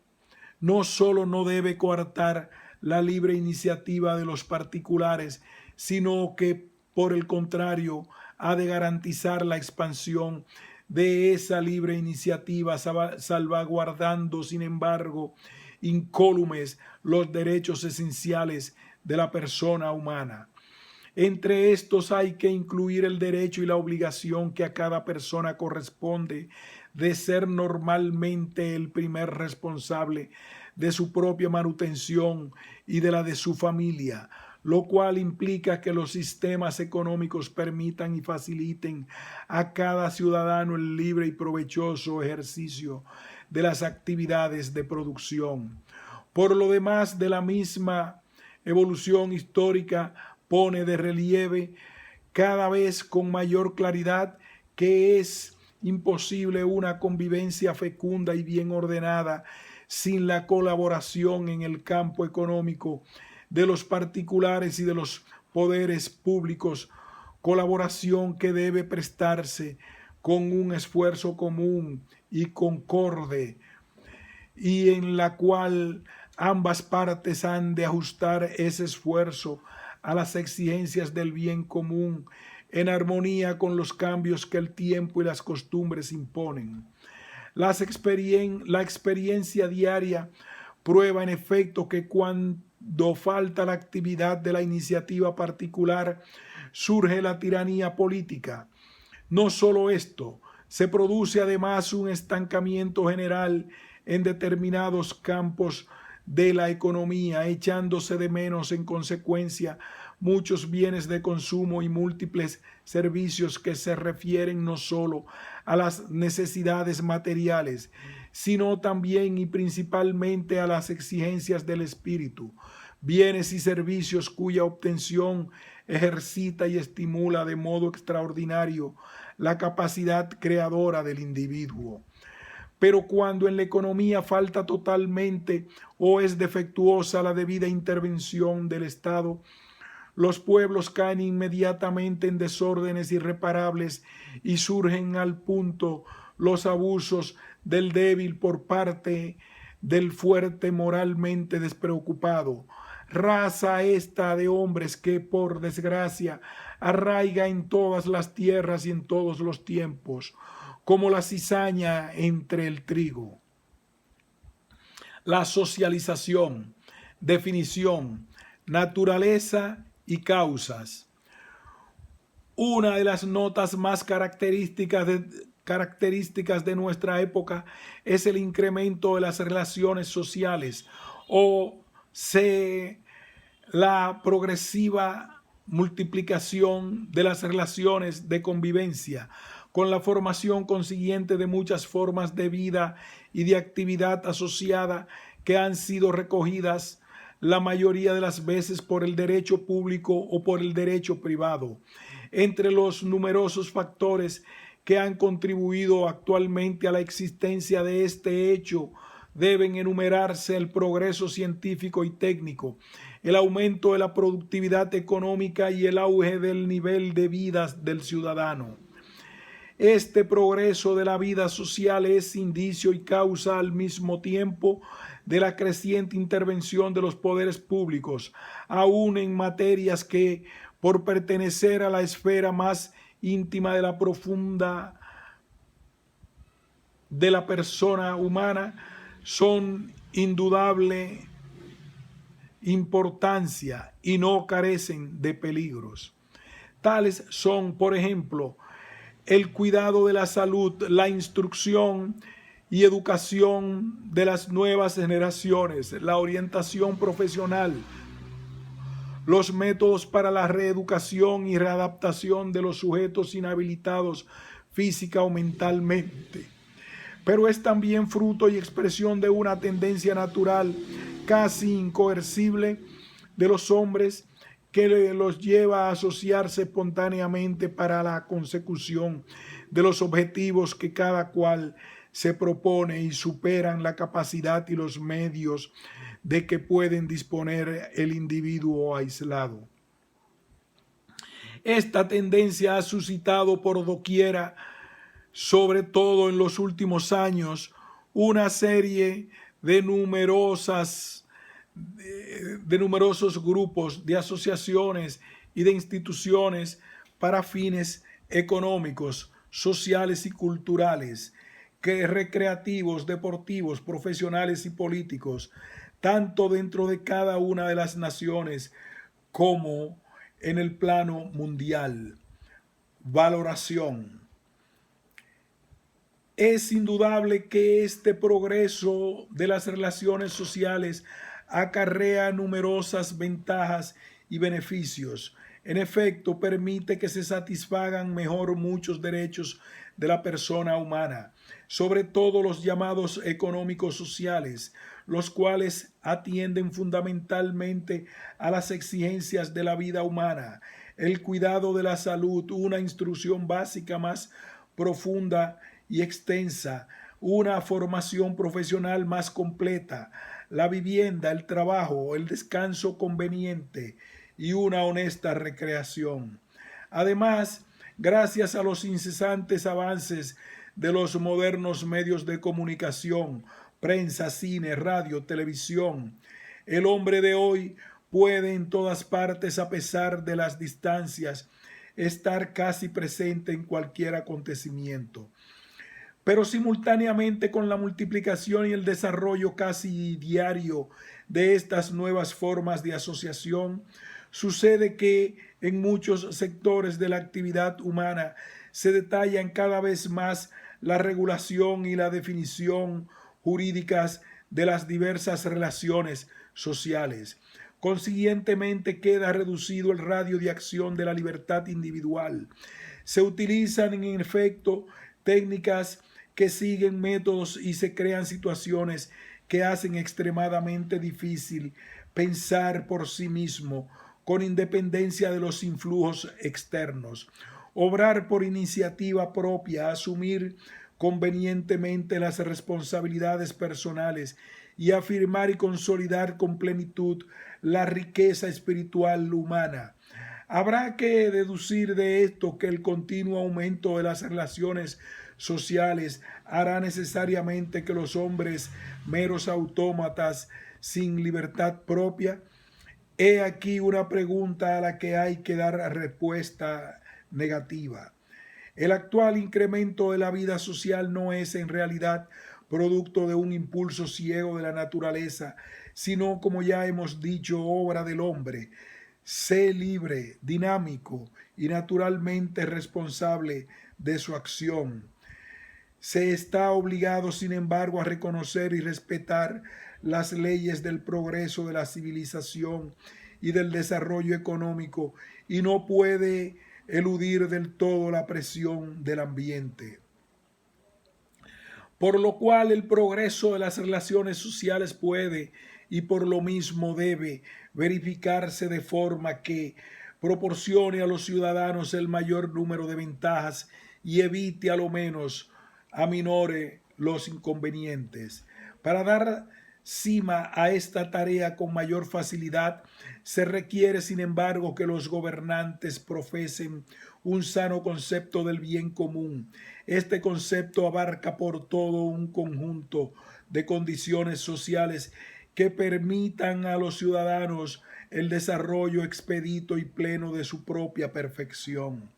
la libre iniciativa de los particulares, sino que, por el contrario, ha de garantizar la expansión de esa libre iniciativa, salvaguardando, sin embargo, incólumes los derechos esenciales de la persona humana. Entre estos hay que incluir el derecho y la obligación que a cada persona corresponde de ser normalmente el primer responsable de su propia manutención y de la de su familia, lo cual implica que los sistemas económicos permitan y faciliten a cada ciudadano el libre y provechoso ejercicio de las actividades de producción. Por lo demás, de la misma evolución histórica pone de relieve cada vez con mayor claridad que es imposible una convivencia fecunda y bien ordenada sin la colaboración en el campo económico de los particulares y de los poderes públicos, colaboración que debe prestarse con un esfuerzo común y concorde, y en la cual ambas partes han de ajustar ese esfuerzo a las exigencias del bien común, en armonía con los cambios que el tiempo y las costumbres imponen. La experiencia diaria prueba en efecto que cuando falta la actividad de la iniciativa particular, surge la tiranía política. No solo esto, se produce además un estancamiento general en determinados campos de la economía, echándose de menos en consecuencia muchos bienes de consumo y múltiples servicios que se refieren no solo a las necesidades materiales, sino también y principalmente a las exigencias del espíritu, bienes y servicios cuya obtención ejercita y estimula de modo extraordinario la capacidad creadora del individuo. Pero cuando en la economía falta totalmente o es defectuosa la debida intervención del Estado, los pueblos caen inmediatamente en desórdenes irreparables y surgen al punto los abusos del débil por parte del fuerte moralmente despreocupado. Raza esta de hombres que, por desgracia, arraiga en todas las tierras y en todos los tiempos, como la cizaña entre el trigo. La socialización, definición, naturaleza y causas. Una de las notas más características de nuestra época es el incremento de las relaciones sociales la progresiva multiplicación de las relaciones de convivencia, con la formación consiguiente de muchas formas de vida y de actividad asociada que han sido recogidas la mayoría de las veces por el derecho público o por el derecho privado. Entre los numerosos factores que han contribuido actualmente a la existencia de este hecho deben enumerarse el progreso científico y técnico, el aumento de la productividad económica y el auge del nivel de vida del ciudadano. Este progreso de la vida social es indicio y causa al mismo tiempo de la creciente intervención de los poderes públicos, aún en materias que, por pertenecer a la esfera más íntima de la profunda de la persona humana, son indudable importancia y no carecen de peligros. Tales son, por ejemplo, el cuidado de la salud, la instrucción y educación de las nuevas generaciones, la orientación profesional, los métodos para la reeducación y readaptación de los sujetos inhabilitados física o mentalmente. Pero es también fruto y expresión de una tendencia natural casi incoercible de los hombres que los lleva a asociarse espontáneamente para la consecución de los objetivos que cada cual se propone y superan la capacidad y los medios de que pueden disponer el individuo aislado. Esta tendencia ha suscitado por doquiera, sobre todo en los últimos años, una serie de numerosos grupos, de asociaciones y de instituciones para fines económicos, sociales y culturales, que recreativos, deportivos, profesionales y políticos, tanto dentro de cada una de las naciones como en el plano mundial. Valoración. Es indudable que este progreso de las relaciones sociales acarrea numerosas ventajas y beneficios. En efecto, permite que se satisfagan mejor muchos derechos de la persona humana, sobre todo los llamados económicos sociales, los cuales atienden fundamentalmente a las exigencias de la vida humana, el cuidado de la salud, una instrucción básica más profunda y extensa, una formación profesional más completa, la vivienda, el trabajo, el descanso conveniente y una honesta recreación. Además, gracias a los incesantes avances de los modernos medios de comunicación, prensa, cine, radio, televisión, el hombre de hoy puede en todas partes, a pesar de las distancias, estar casi presente en cualquier acontecimiento. Pero simultáneamente con la multiplicación y el desarrollo casi diario de estas nuevas formas de asociación, sucede que en muchos sectores de la actividad humana se detallan cada vez más la regulación y la definición jurídicas de las diversas relaciones sociales. Consiguientemente queda reducido el radio de acción de la libertad individual. Se utilizan en efecto técnicas que siguen métodos y se crean situaciones que hacen extremadamente difícil pensar por sí mismo con independencia de los influjos externos, obrar por iniciativa propia, asumir convenientemente las responsabilidades personales y afirmar y consolidar con plenitud la riqueza espiritual humana. Habrá que deducir de esto que el continuo aumento de las relaciones sociales hará necesariamente que los hombres, meros autómatas sin libertad propia. He aquí una pregunta a la que hay que dar respuesta negativa. El actual incremento de la vida social no es en realidad producto de un impulso ciego de la naturaleza, sino, como ya hemos dicho, obra del hombre. Sé libre, dinámico y naturalmente responsable de su acción. Se está obligado, sin embargo, a reconocer y respetar las leyes del progreso de la civilización y del desarrollo económico y no puede eludir del todo la presión del ambiente. Por lo cual el progreso de las relaciones sociales puede y por lo mismo debe verificarse de forma que proporcione a los ciudadanos el mayor número de ventajas y evite a lo menos aminore los inconvenientes. Para dar cima a esta tarea con mayor facilidad, se requiere, sin embargo, que los gobernantes profesen un sano concepto del bien común. Este concepto abarca por todo un conjunto de condiciones sociales que permitan a los ciudadanos el desarrollo expedito y pleno de su propia perfección.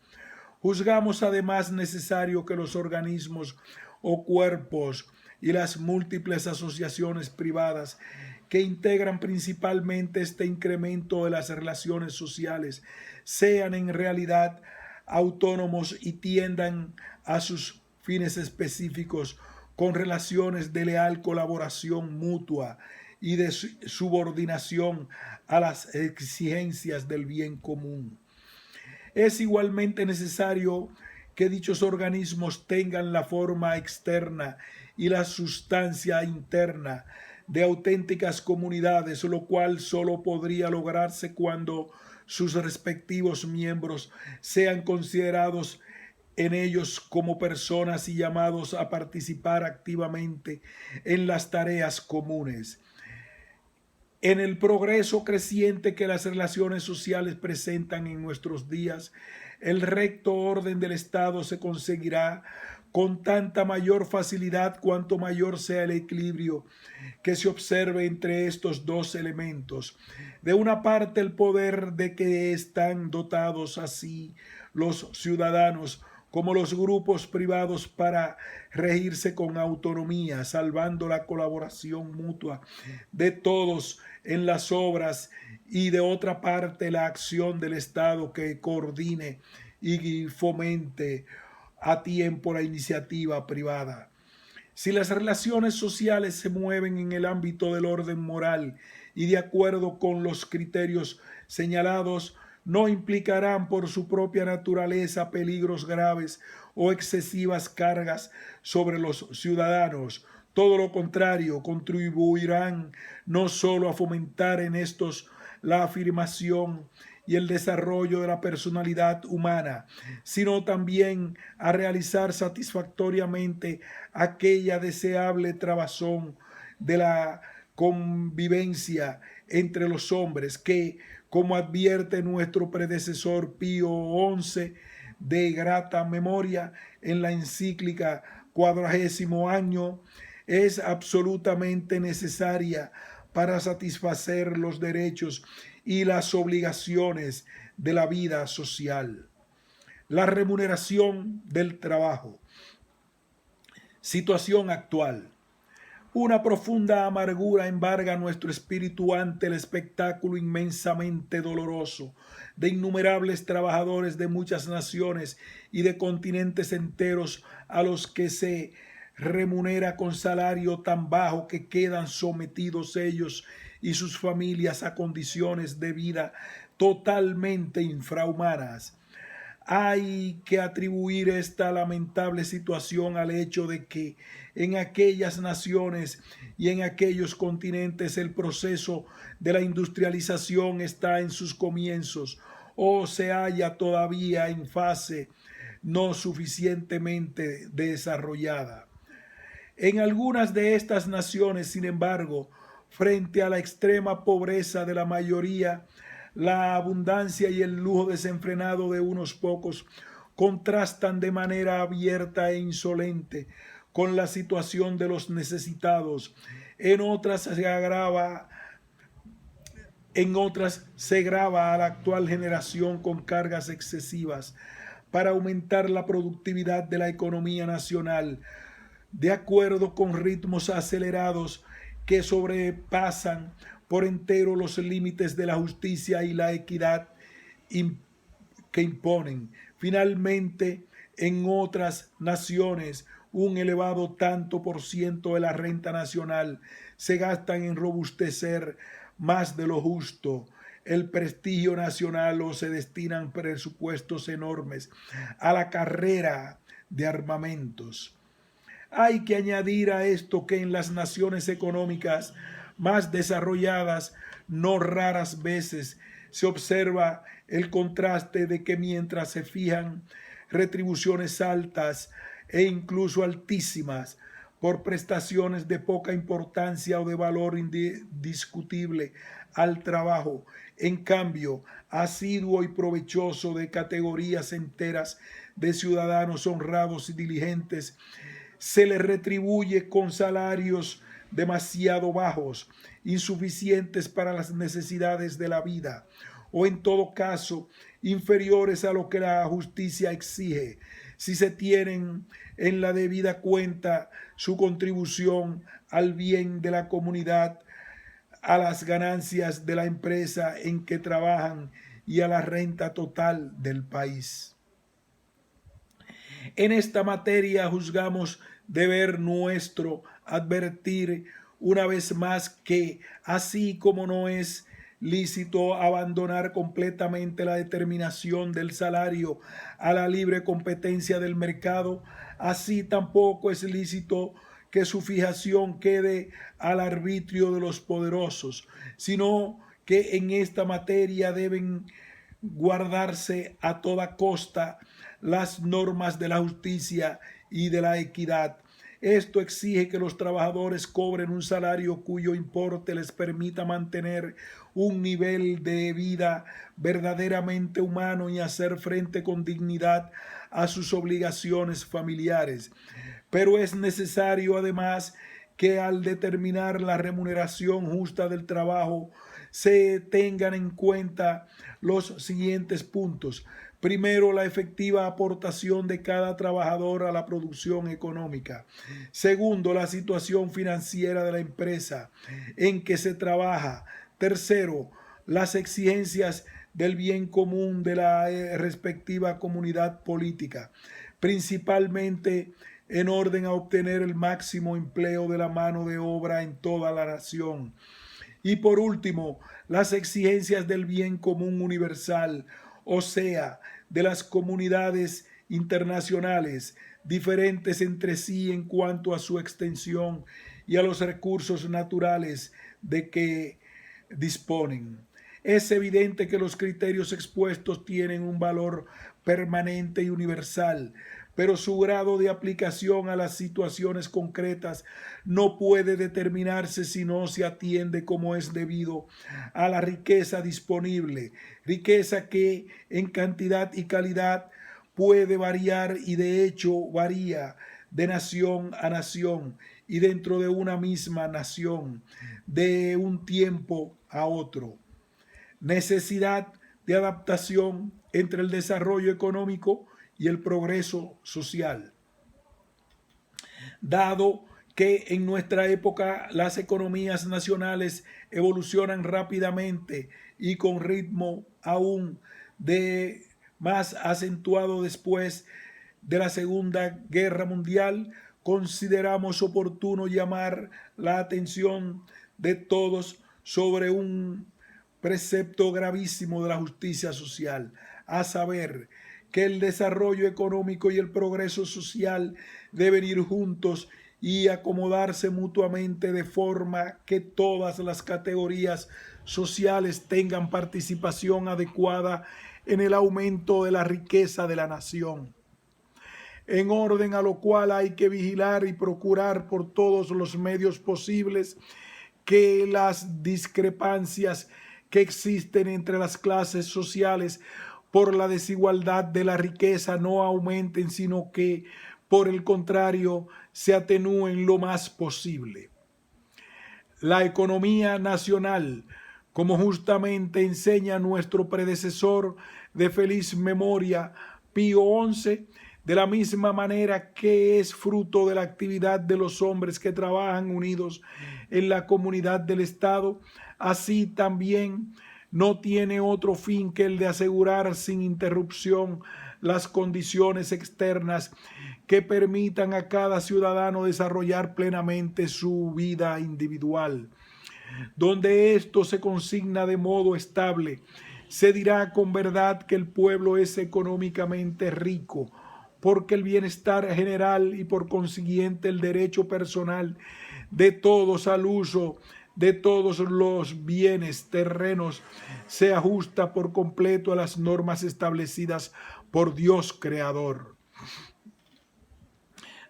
Juzgamos además necesario que los organismos o cuerpos y las múltiples asociaciones privadas que integran principalmente este incremento de las relaciones sociales sean en realidad autónomos y tiendan a sus fines específicos con relaciones de leal colaboración mutua y de subordinación a las exigencias del bien común. Es igualmente necesario que dichos organismos tengan la forma externa y la sustancia interna de auténticas comunidades, lo cual solo podría lograrse cuando sus respectivos miembros sean considerados en ellos como personas y llamados a participar activamente en las tareas comunes. En el progreso creciente que las relaciones sociales presentan en nuestros días, el recto orden del Estado se conseguirá con tanta mayor facilidad cuanto mayor sea el equilibrio que se observe entre estos dos elementos. De una parte, el poder de que están dotados así los ciudadanos como los grupos privados para regirse con autonomía, salvando la colaboración mutua de todos en las obras, y de otra parte la acción del Estado que coordine y fomente a tiempo la iniciativa privada. Si las relaciones sociales se mueven en el ámbito del orden moral y de acuerdo con los criterios señalados, no implicarán por su propia naturaleza peligros graves o excesivas cargas sobre los ciudadanos. Todo lo contrario, contribuirán no solo a fomentar en estos la afirmación y el desarrollo de la personalidad humana, sino también a realizar satisfactoriamente aquella deseable trabazón de la convivencia entre los hombres que, como advierte nuestro predecesor Pío XI, de grata memoria en la encíclica 40º año, es absolutamente necesaria para satisfacer los derechos y las obligaciones de la vida social. La remuneración del trabajo. Situación actual. Una profunda amargura embarga nuestro espíritu ante el espectáculo inmensamente doloroso de innumerables trabajadores de muchas naciones y de continentes enteros a los que se remunera con salario tan bajo que quedan sometidos ellos y sus familias a condiciones de vida totalmente infrahumanas. Hay que atribuir esta lamentable situación al hecho de que en aquellas naciones y en aquellos continentes el proceso de la industrialización está en sus comienzos o se halla todavía en fase no suficientemente desarrollada. En algunas de estas naciones, sin embargo, frente a la extrema pobreza de la mayoría, la abundancia y el lujo desenfrenado de unos pocos contrastan de manera abierta e insolente con la situación de los necesitados. En otras se grava a la actual generación con cargas excesivas para aumentar la productividad de la economía nacional, de acuerdo con ritmos acelerados que sobrepasan por entero los límites de la justicia y la equidad que imponen. Finalmente, en otras naciones, un elevado tanto por ciento de la renta nacional se gastan en robustecer más de lo justo el prestigio nacional o se destinan presupuestos enormes a la carrera de armamentos. Hay que añadir a esto que en las naciones económicas más desarrolladas, no raras veces se observa el contraste de que mientras se fijan retribuciones altas e incluso altísimas por prestaciones de poca importancia o de valor indiscutible al trabajo, en cambio, asiduo y provechoso de categorías enteras de ciudadanos honrados y diligentes, se les retribuye con salarios demasiado bajos, insuficientes para las necesidades de la vida, o en todo caso, inferiores a lo que la justicia exige, si se tienen en la debida cuenta su contribución al bien de la comunidad, a las ganancias de la empresa en que trabajan y a la renta total del país. En esta materia juzgamos deber nuestro advertir una vez más que, así como no es lícito abandonar completamente la determinación del salario a la libre competencia del mercado, así tampoco es lícito que su fijación quede al arbitrio de los poderosos, sino que en esta materia deben guardarse a toda costa las normas de la justicia y de la equidad. Esto exige que los trabajadores cobren un salario cuyo importe les permita mantener un nivel de vida verdaderamente humano y hacer frente con dignidad a sus obligaciones familiares. Pero es necesario además que al determinar la remuneración justa del trabajo se tengan en cuenta los siguientes puntos. Primero, la efectiva aportación de cada trabajador a la producción económica. Segundo, la situación financiera de la empresa en que se trabaja. Tercero, las exigencias del bien común de la respectiva comunidad política, principalmente en orden a obtener el máximo empleo de la mano de obra en toda la nación. Y por último, las exigencias del bien común universal, o sea, de las comunidades internacionales, diferentes entre sí en cuanto a su extensión y a los recursos naturales de que disponen. Es evidente que los criterios expuestos tienen un valor permanente y universal, pero su grado de aplicación a las situaciones concretas no puede determinarse si no se atiende como es debido a la riqueza disponible, riqueza que en cantidad y calidad puede variar y de hecho varía de nación a nación y dentro de una misma nación, de un tiempo a otro. Necesidad de adaptación entre el desarrollo económico y el progreso social. Dado que en nuestra época las economías nacionales evolucionan rápidamente y con ritmo aún de más acentuado después de la Segunda Guerra Mundial, consideramos oportuno llamar la atención de todos sobre un precepto gravísimo de la justicia social, a saber, que el desarrollo económico y el progreso social deben ir juntos y acomodarse mutuamente de forma que todas las categorías sociales tengan participación adecuada en el aumento de la riqueza de la nación. En orden a lo cual hay que vigilar y procurar por todos los medios posibles que las discrepancias que existen entre las clases sociales por la desigualdad de la riqueza no aumenten, sino que, por el contrario, se atenúen lo más posible. La economía nacional, como justamente enseña nuestro predecesor de feliz memoria, Pío XI, de la misma manera que es fruto de la actividad de los hombres que trabajan unidos en la comunidad del Estado, así también no tiene otro fin que el de asegurar sin interrupción las condiciones externas que permitan a cada ciudadano desarrollar plenamente su vida individual. Donde esto se consigna de modo estable, se dirá con verdad que el pueblo es económicamente rico, porque el bienestar general y por consiguiente el derecho personal de todos al uso de todos los bienes terrenos se ajusta por completo a las normas establecidas por Dios Creador.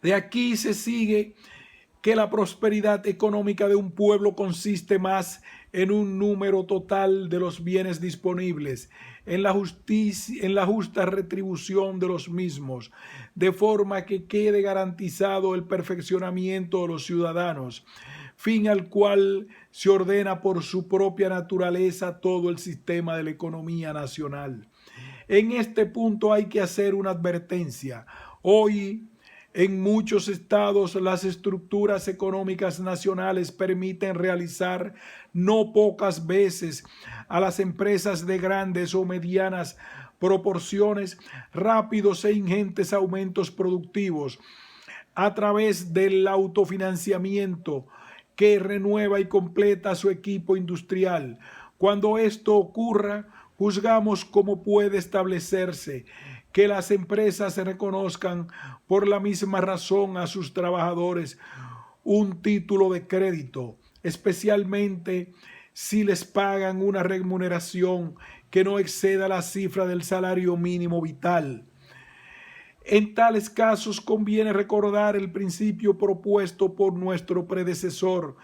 De aquí se sigue que la prosperidad económica de un pueblo consiste más en un número total de los bienes disponibles, en la justa retribución de los mismos, de forma que quede garantizado el perfeccionamiento de los ciudadanos, fin al cual se ordena por su propia naturaleza todo el sistema de la economía nacional. En este punto hay que hacer una advertencia. Hoy, en muchos estados, las estructuras económicas nacionales permiten realizar no pocas veces a las empresas de grandes o medianas proporciones rápidos e ingentes aumentos productivos a través del autofinanciamiento que renueva y completa su equipo industrial. Cuando esto ocurra, juzgamos cómo puede establecerse que las empresas reconozcan por la misma razón a sus trabajadores un título de crédito, especialmente si les pagan una remuneración que no exceda la cifra del salario mínimo vital. En tales casos conviene recordar el principio propuesto por nuestro predecesor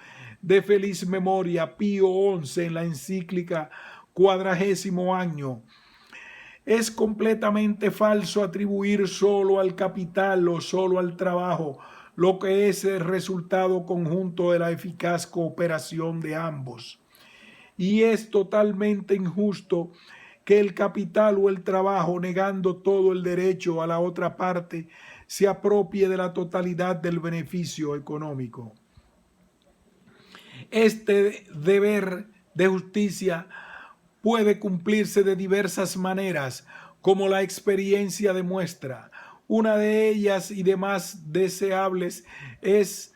de feliz memoria, Pío XI, en la encíclica Quadragésimo Año. Es completamente falso atribuir solo al capital o solo al trabajo lo que es el resultado conjunto de la eficaz cooperación de ambos. Y es totalmente injusto que el capital o el trabajo, negando todo el derecho a la otra parte, se apropie de la totalidad del beneficio económico. Este deber de justicia puede cumplirse de diversas maneras, como la experiencia demuestra. Una de ellas y de más deseables es,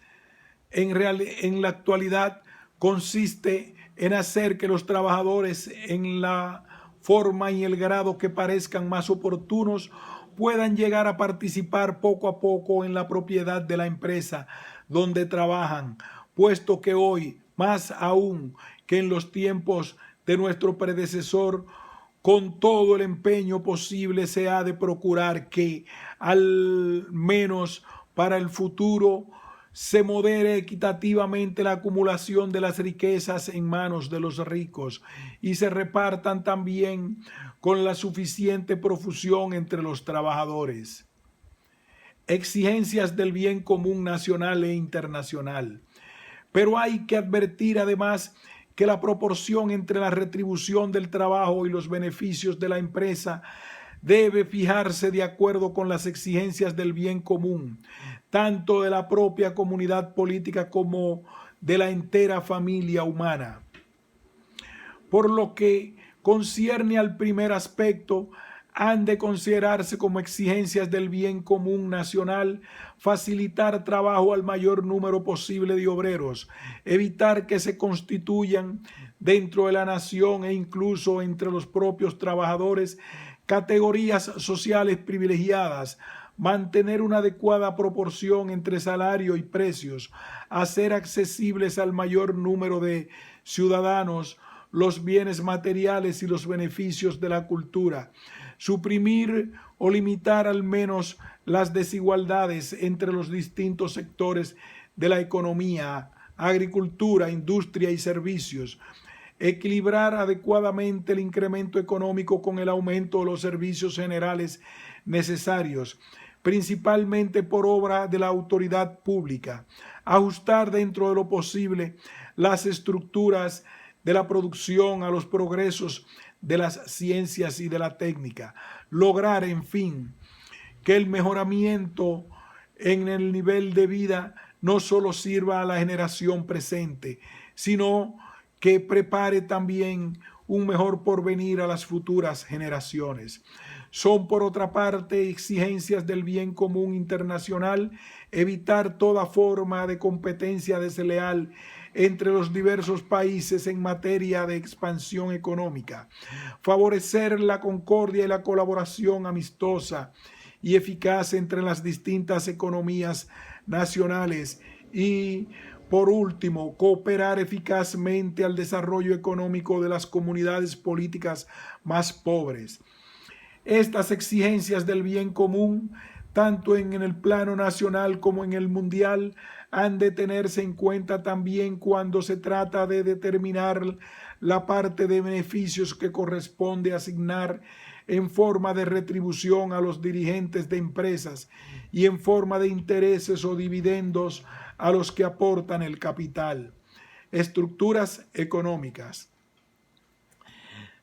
en la actualidad, consiste en hacer que los trabajadores, en la forma y el grado que parezcan más oportunos, puedan llegar a participar poco a poco en la propiedad de la empresa donde trabajan, puesto que hoy, más aún que en los tiempos de nuestro predecesor, con todo el empeño posible se ha de procurar que, al menos para el futuro, se modere equitativamente la acumulación de las riquezas en manos de los ricos y se repartan también con la suficiente profusión entre los trabajadores. Exigencias del bien común nacional e internacional. Pero hay que advertir además que la proporción entre la retribución del trabajo y los beneficios de la empresa debe fijarse de acuerdo con las exigencias del bien común, tanto de la propia comunidad política como de la entera familia humana. Por lo que concierne al primer aspecto, han de considerarse como exigencias del bien común nacional facilitar trabajo al mayor número posible de obreros, evitar que se constituyan dentro de la nación e incluso entre los propios trabajadores categorías sociales privilegiadas, mantener una adecuada proporción entre salario y precios, hacer accesibles al mayor número de ciudadanos los bienes materiales y los beneficios de la cultura, suprimir o limitar al menos las desigualdades entre los distintos sectores de la economía, agricultura, industria y servicios, equilibrar adecuadamente el incremento económico con el aumento de los servicios generales necesarios, principalmente por obra de la autoridad pública, ajustar dentro de lo posible las estructuras de la producción a los progresos de las ciencias y de la técnica, lograr, en fin, que el mejoramiento en el nivel de vida no solo sirva a la generación presente, sino que prepare también un mejor porvenir a las futuras generaciones. Son, por otra parte, exigencias del bien común internacional evitar toda forma de competencia desleal entre los diversos países en materia de expansión económica, favorecer la concordia y la colaboración amistosa y eficaz entre las distintas economías nacionales y, por último, cooperar eficazmente al desarrollo económico de las comunidades políticas más pobres. Estas exigencias del bien común, tanto en el plano nacional como en el mundial, han de tenerse en cuenta también cuando se trata de determinar la parte de beneficios que corresponde asignar en forma de retribución a los dirigentes de empresas y en forma de intereses o dividendos a los que aportan el capital. Estructuras económicas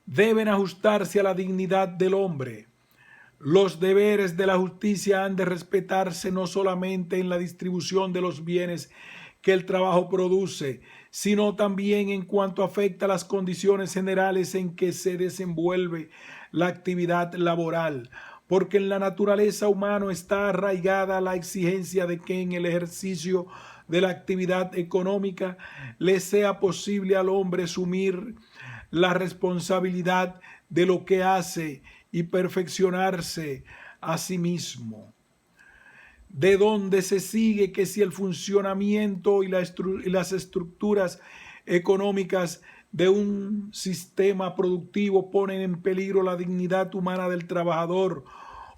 deben ajustarse a la dignidad del hombre. Los deberes de la justicia han de respetarse no solamente en la distribución de los bienes que el trabajo produce, sino también en cuanto afecta a las condiciones generales en que se desenvuelve la actividad laboral, porque en la naturaleza humana está arraigada la exigencia de que en el ejercicio de la actividad económica le sea posible al hombre asumir la responsabilidad de lo que hace y perfeccionarse a sí mismo. De donde se sigue que si el funcionamiento y las estructuras económicas de un sistema productivo ponen en peligro la dignidad humana del trabajador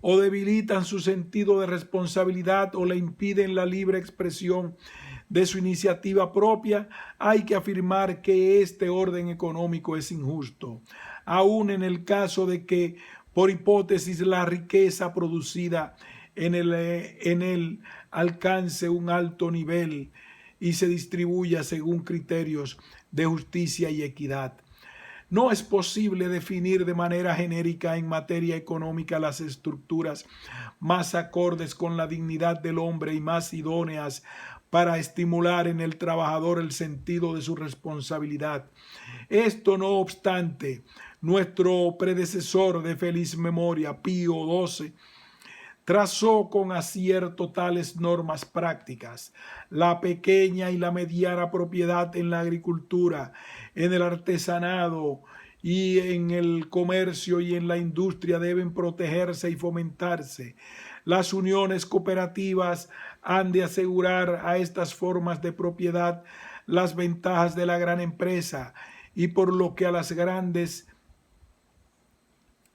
o debilitan su sentido de responsabilidad o le impiden la libre expresión de su iniciativa propia, hay que afirmar que este orden económico es injusto, aun en el caso de que, por hipótesis, la riqueza producida en él alcance un alto nivel y se distribuya según criterios de justicia y equidad. No es posible definir de manera genérica en materia económica las estructuras más acordes con la dignidad del hombre y más idóneas para estimular en el trabajador el sentido de su responsabilidad. Esto no obstante, nuestro predecesor de feliz memoria, Pío XII, trazó con acierto tales normas prácticas. La pequeña y la mediana propiedad en la agricultura, en el artesanado y en el comercio y en la industria deben protegerse y fomentarse. Las uniones cooperativas han de asegurar a estas formas de propiedad las ventajas de la gran empresa, y por lo que a las grandes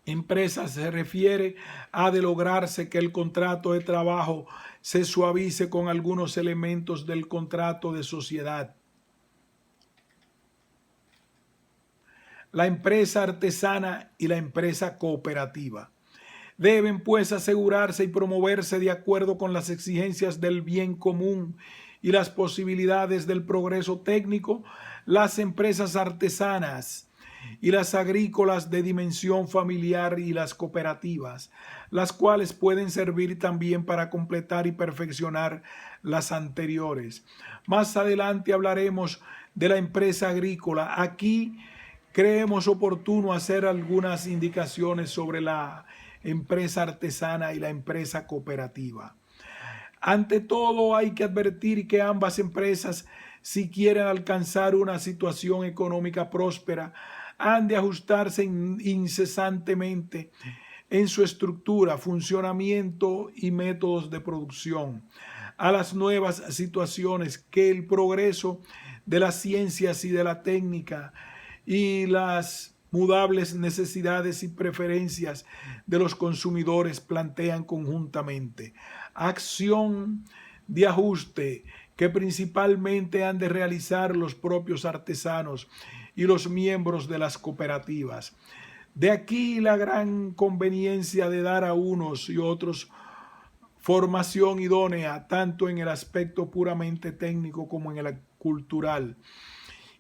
empresas se refiere, ha de lograrse que el contrato de trabajo se suavice con algunos elementos del contrato de sociedad. La empresa artesana y la empresa cooperativa deben pues asegurarse y promoverse de acuerdo con las exigencias del bien común y las posibilidades del progreso técnico. Las empresas artesanas y las agrícolas de dimensión familiar y las cooperativas, las cuales pueden servir también para completar y perfeccionar las anteriores. Más adelante hablaremos de la empresa agrícola. Aquí creemos oportuno hacer algunas indicaciones sobre la empresa artesana y la empresa cooperativa. Ante todo, hay que advertir que ambas empresas, si quieren alcanzar una situación económica próspera, han de ajustarse incesantemente en su estructura, funcionamiento y métodos de producción a las nuevas situaciones que el progreso de las ciencias y de la técnica y las mudables necesidades y preferencias de los consumidores plantean conjuntamente. Acción de ajuste que principalmente han de realizar los propios artesanos y los miembros de las cooperativas. De aquí la gran conveniencia de dar a unos y otros formación idónea, tanto en el aspecto puramente técnico como en el cultural,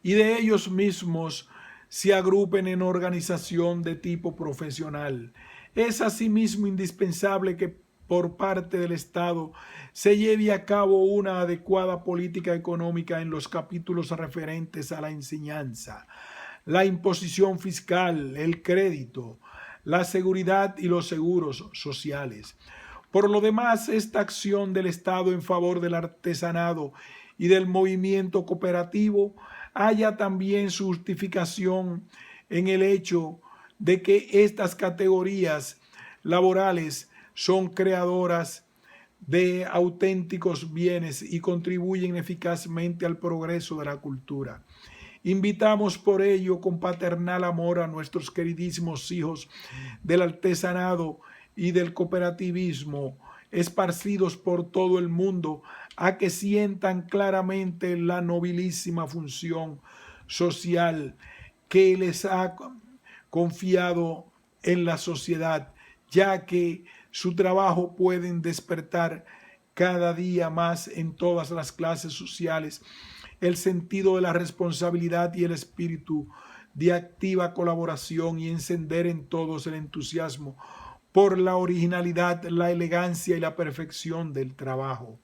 y de ellos mismos se agrupen en organización de tipo profesional. Es asimismo indispensable que por parte del Estado se lleve a cabo una adecuada política económica en los capítulos referentes a la enseñanza, la imposición fiscal, el crédito, la seguridad y los seguros sociales. Por lo demás, esta acción del Estado en favor del artesanado y del movimiento cooperativo haya también su justificación en el hecho de que estas categorías laborales son creadoras de auténticos bienes y contribuyen eficazmente al progreso de la cultura. Invitamos por ello con paternal amor a nuestros queridísimos hijos del artesanado y del cooperativismo esparcidos por todo el mundo a que sientan claramente la nobilísima función social que les ha confiado en la sociedad, ya que su trabajo pueden despertar cada día más en todas las clases sociales el sentido de la responsabilidad y el espíritu de activa colaboración y encender en todos el entusiasmo por la originalidad, la elegancia y la perfección del trabajo.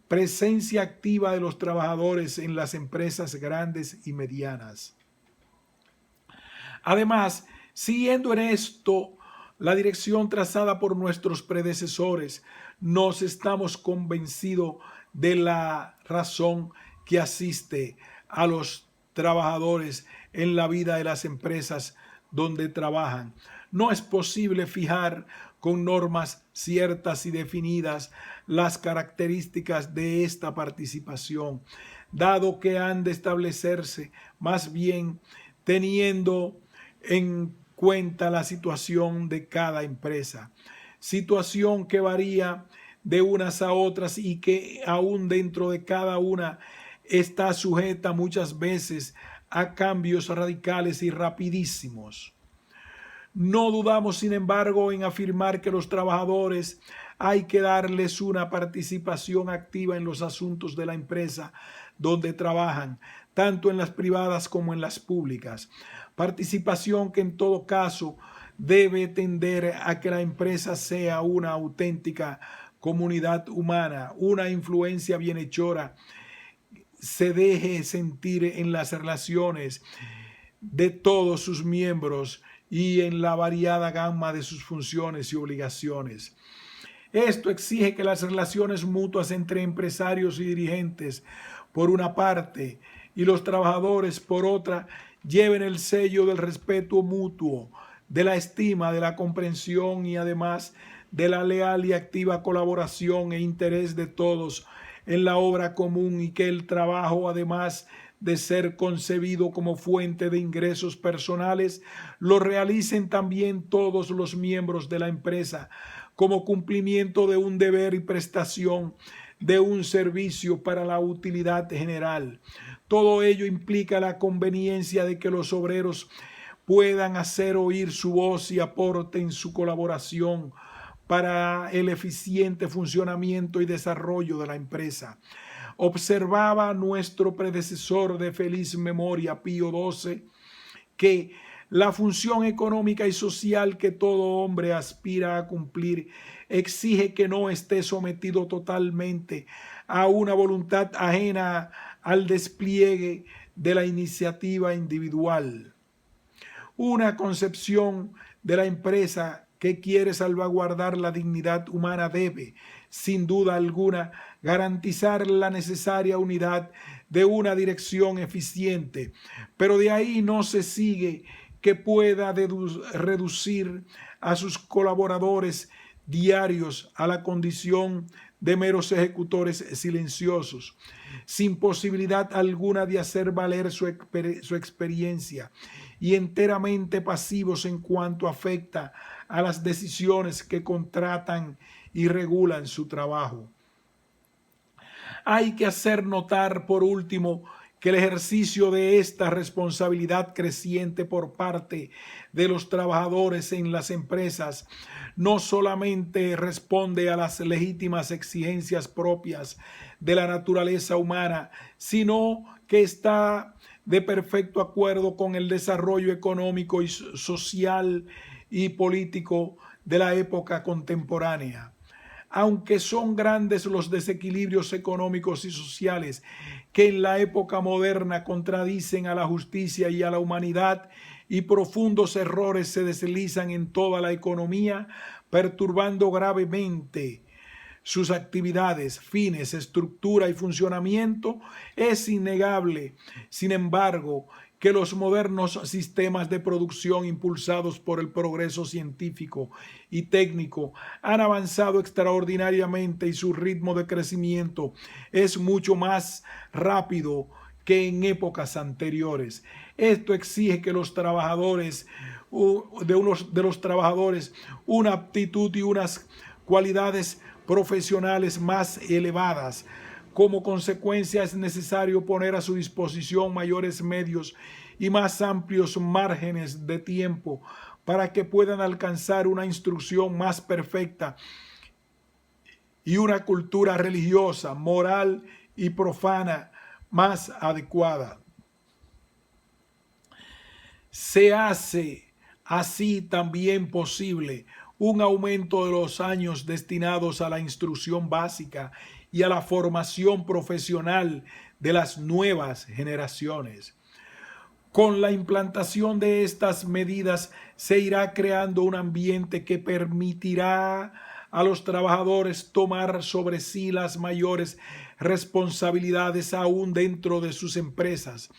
Presencia activa de los trabajadores en las empresas grandes y medianas. Además, siguiendo en esto la dirección trazada por nuestros predecesores, nos estamos convencidos de la razón que asiste a los trabajadores en la vida de las empresas donde trabajan. No es posible fijar con normas ciertas y definidas las características de esta participación. dado que han de establecerse más bien teniendo en cuenta la situación de cada empresa, situación que varía de unas a otras y que aún dentro de cada una está sujeta muchas veces a cambios radicales y rapidísimos. No dudamos, sin embargo, en afirmar que los trabajadores hay que darles una participación activa en los asuntos de la empresa donde trabajan, tanto en las privadas como en las públicas. Participación que en todo caso debe tender a que la empresa sea una auténtica comunidad humana, una influencia bienhechora, se deje sentir en las relaciones de todos sus miembros y en la variada gama de sus funciones y obligaciones. Esto exige que las relaciones mutuas entre empresarios y dirigentes, por una parte, y los trabajadores, por otra, lleven el sello del respeto mutuo, de la estima, de la comprensión y además de la leal y activa colaboración e interés de todos en la obra común, y que el trabajo, además de ser concebido como fuente de ingresos personales, lo realicen también todos los miembros de la empresa como cumplimiento de un deber y prestación de un servicio para la utilidad general. Todo ello implica la conveniencia de que los obreros puedan hacer oír su voz y aporten su colaboración para el eficiente funcionamiento y desarrollo de la empresa. Observaba nuestro predecesor de feliz memoria, Pío XII, que la función económica y social que todo hombre aspira a cumplir exige que no esté sometido totalmente a una voluntad ajena al despliegue de la iniciativa individual. Una concepción de la empresa que quiere salvaguardar la dignidad humana debe, sin duda alguna, garantizar la necesaria unidad de una dirección eficiente, pero de ahí no se sigue que pueda reducir a sus colaboradores diarios a la condición de meros ejecutores silenciosos, sin posibilidad alguna de hacer valer su experiencia y enteramente pasivos en cuanto afecta a las decisiones que contratan y regulan su trabajo. Hay que hacer notar, por último, que el ejercicio de esta responsabilidad creciente por parte de los trabajadores en las empresas no solamente responde a las legítimas exigencias propias de la naturaleza humana, sino que está de perfecto acuerdo con el desarrollo económico y social y político de la época contemporánea. Aunque son grandes los desequilibrios económicos y sociales que en la época moderna contradicen a la justicia y a la humanidad, y profundos errores se deslizan en toda la economía, perturbando gravemente sus actividades, fines, estructura y funcionamiento, es innegable, sin embargo, que los modernos sistemas de producción impulsados por el progreso científico y técnico han avanzado extraordinariamente y su ritmo de crecimiento es mucho más rápido que en épocas anteriores. Esto exige que los trabajadores, de los trabajadores, una aptitud y unas cualidades profesionales más elevadas. Como consecuencia, es necesario poner a su disposición mayores medios y más amplios márgenes de tiempo para que puedan alcanzar una instrucción más perfecta y una cultura religiosa, moral y profana más adecuada. Se hace así también posible un aumento de los años destinados a la instrucción básica y a la formación profesional de las nuevas generaciones. Con la implantación de estas medidas se irá creando un ambiente que permitirá a los trabajadores tomar sobre sí las mayores responsabilidades aún dentro de sus empresas.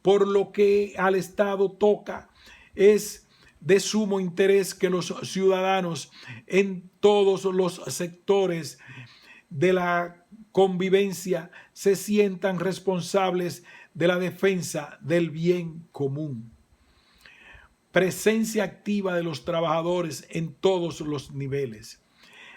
Por lo que al Estado toca, es de sumo interés que los ciudadanos en todos los sectores de la convivencia se sientan responsables de la defensa del bien común. Presencia activa de los trabajadores en todos los niveles.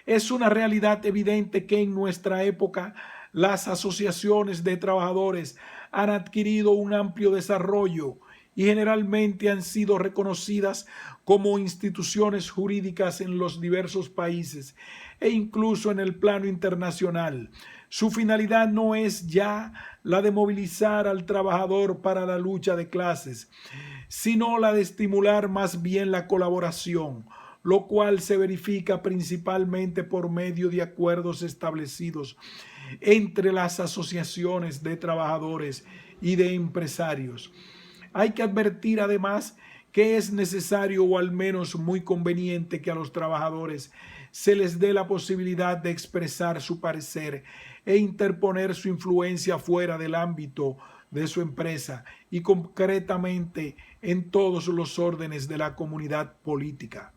Es una realidad evidente que en nuestra época las asociaciones de trabajadores han adquirido un amplio desarrollo y generalmente han sido reconocidas como instituciones jurídicas en los diversos países e incluso en el plano internacional. Su finalidad no es ya la de movilizar al trabajador para la lucha de clases, sino la de estimular más bien la colaboración, lo cual se verifica principalmente por medio de acuerdos establecidos entre las asociaciones de trabajadores y de empresarios. Hay que advertir además que es necesario o al menos muy conveniente que a los trabajadores se les dé la posibilidad de expresar su parecer e interponer su influencia fuera del ámbito de su empresa y concretamente en todos los órdenes de la comunidad política.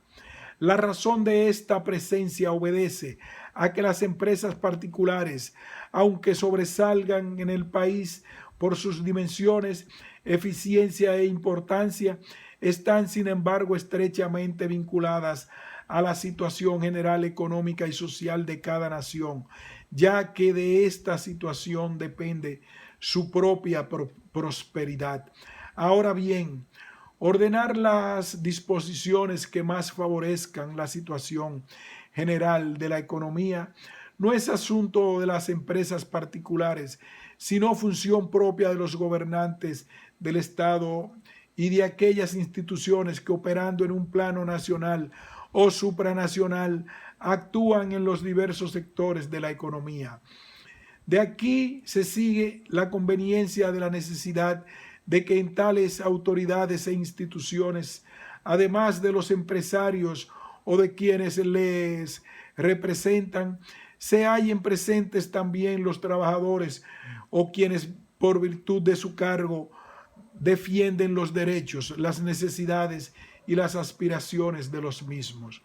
La razón de esta presencia obedece a que las empresas particulares, aunque sobresalgan en el país por sus dimensiones, eficiencia e importancia, están sin embargo estrechamente vinculadas a la situación general económica y social de cada nación, ya que de esta situación depende su propia prosperidad. Ahora bien, ordenar las disposiciones que más favorezcan la situación general de la economía no es asunto de las empresas particulares, sino función propia de los gobernantes del Estado y de aquellas instituciones que operando en un plano nacional o supranacional actúan en los diversos sectores de la economía. De aquí se sigue la conveniencia de la necesidad de que en tales autoridades e instituciones, además de los empresarios o de quienes les representan, se hallen presentes también los trabajadores o quienes por virtud de su cargo defienden los derechos, las necesidades y las aspiraciones de los mismos.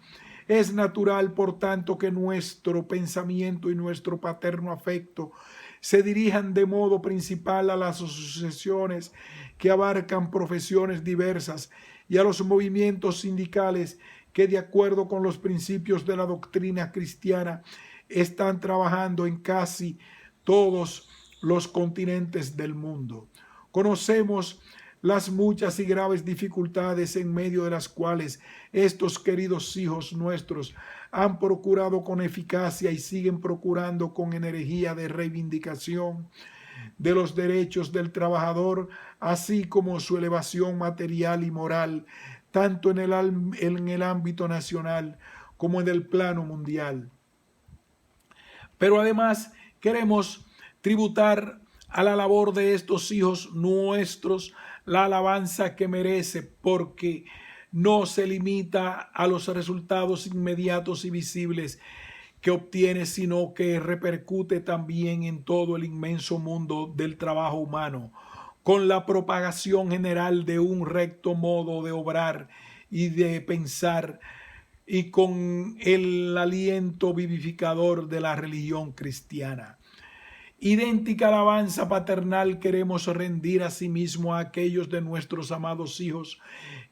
Es natural, por tanto, que nuestro pensamiento y nuestro paterno afecto se dirijan de modo principal a las asociaciones que abarcan profesiones diversas y a los movimientos sindicales que, de acuerdo con los principios de la doctrina cristiana, están trabajando en casi todos los continentes del mundo. Conocemos las muchas y graves dificultades en medio de las cuales estos queridos hijos nuestros han procurado con eficacia y siguen procurando con energía de reivindicación de los derechos del trabajador, así como su elevación material y moral, tanto en el ámbito nacional como en el plano mundial. Pero además queremos tributar a la labor de estos hijos nuestros la alabanza que merece, porque no se limita a los resultados inmediatos y visibles que obtiene, sino que repercute también en todo el inmenso mundo del trabajo humano, con la propagación general de un recto modo de obrar y de pensar, y con el aliento vivificador de la religión cristiana. Idéntica alabanza paternal queremos rendir asimismo a aquellos de nuestros amados hijos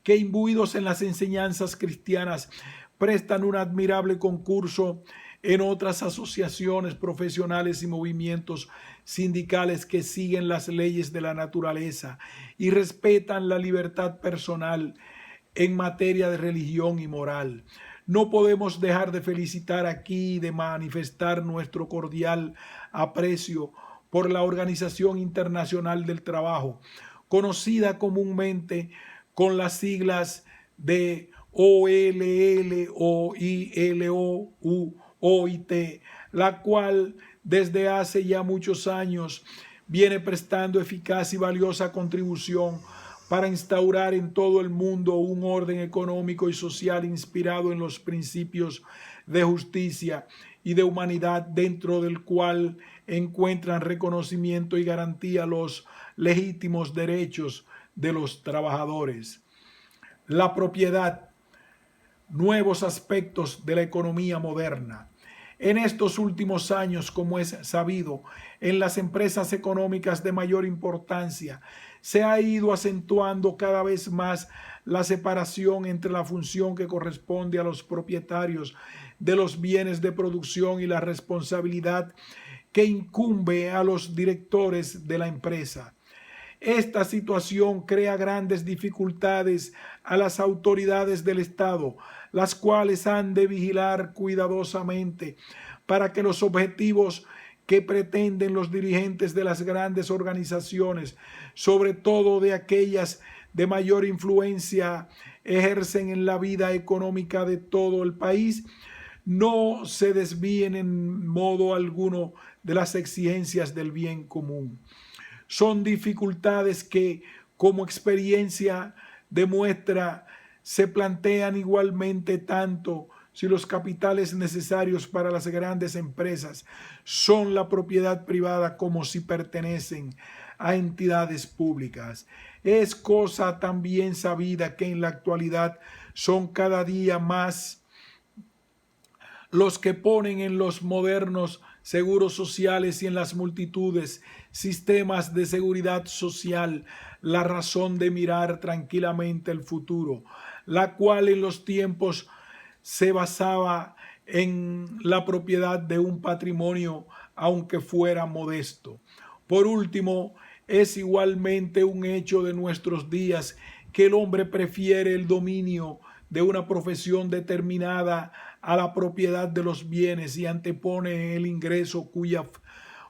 que, imbuidos en las enseñanzas cristianas, prestan un admirable concurso en otras asociaciones profesionales y movimientos sindicales que siguen las leyes de la naturaleza y respetan la libertad personal en materia de religión y moral. No podemos dejar de felicitar aquí y de manifestar nuestro cordial aprecio por la Organización Internacional del Trabajo, conocida comúnmente con las siglas de OLL o ILO u OIT, la cual desde hace ya muchos años viene prestando eficaz y valiosa contribución para instaurar en todo el mundo un orden económico y social inspirado en los principios de justicia y de humanidad, dentro del cual encuentran reconocimiento y garantía los legítimos derechos de los trabajadores. La propiedad, nuevos aspectos de la economía moderna. En estos últimos años, como es sabido, en las empresas económicas de mayor importancia, se ha ido acentuando cada vez más la separación entre la función que corresponde a los propietarios de los bienes de producción y la responsabilidad que incumbe a los directores de la empresa. Esta situación crea grandes dificultades a las autoridades del Estado, las cuales han de vigilar cuidadosamente para que los objetivos que pretenden los dirigentes de las grandes organizaciones, sobre todo de aquellas de mayor influencia, ejercen en la vida económica de todo el país, no se desvíen en modo alguno de las exigencias del bien común. Son dificultades que, como experiencia demuestra, se plantean igualmente tanto si los capitales necesarios para las grandes empresas son la propiedad privada como si pertenecen a entidades públicas. Es cosa también sabida que en la actualidad son cada día más los que ponen en los modernos seguros sociales y en las multitudes sistemas de seguridad social la razón de mirar tranquilamente el futuro, la cual en los tiempos se basaba en la propiedad de un patrimonio, aunque fuera modesto. Por último, es igualmente un hecho de nuestros días que el hombre prefiere el dominio de una profesión determinada a la propiedad de los bienes y antepone el ingreso cuya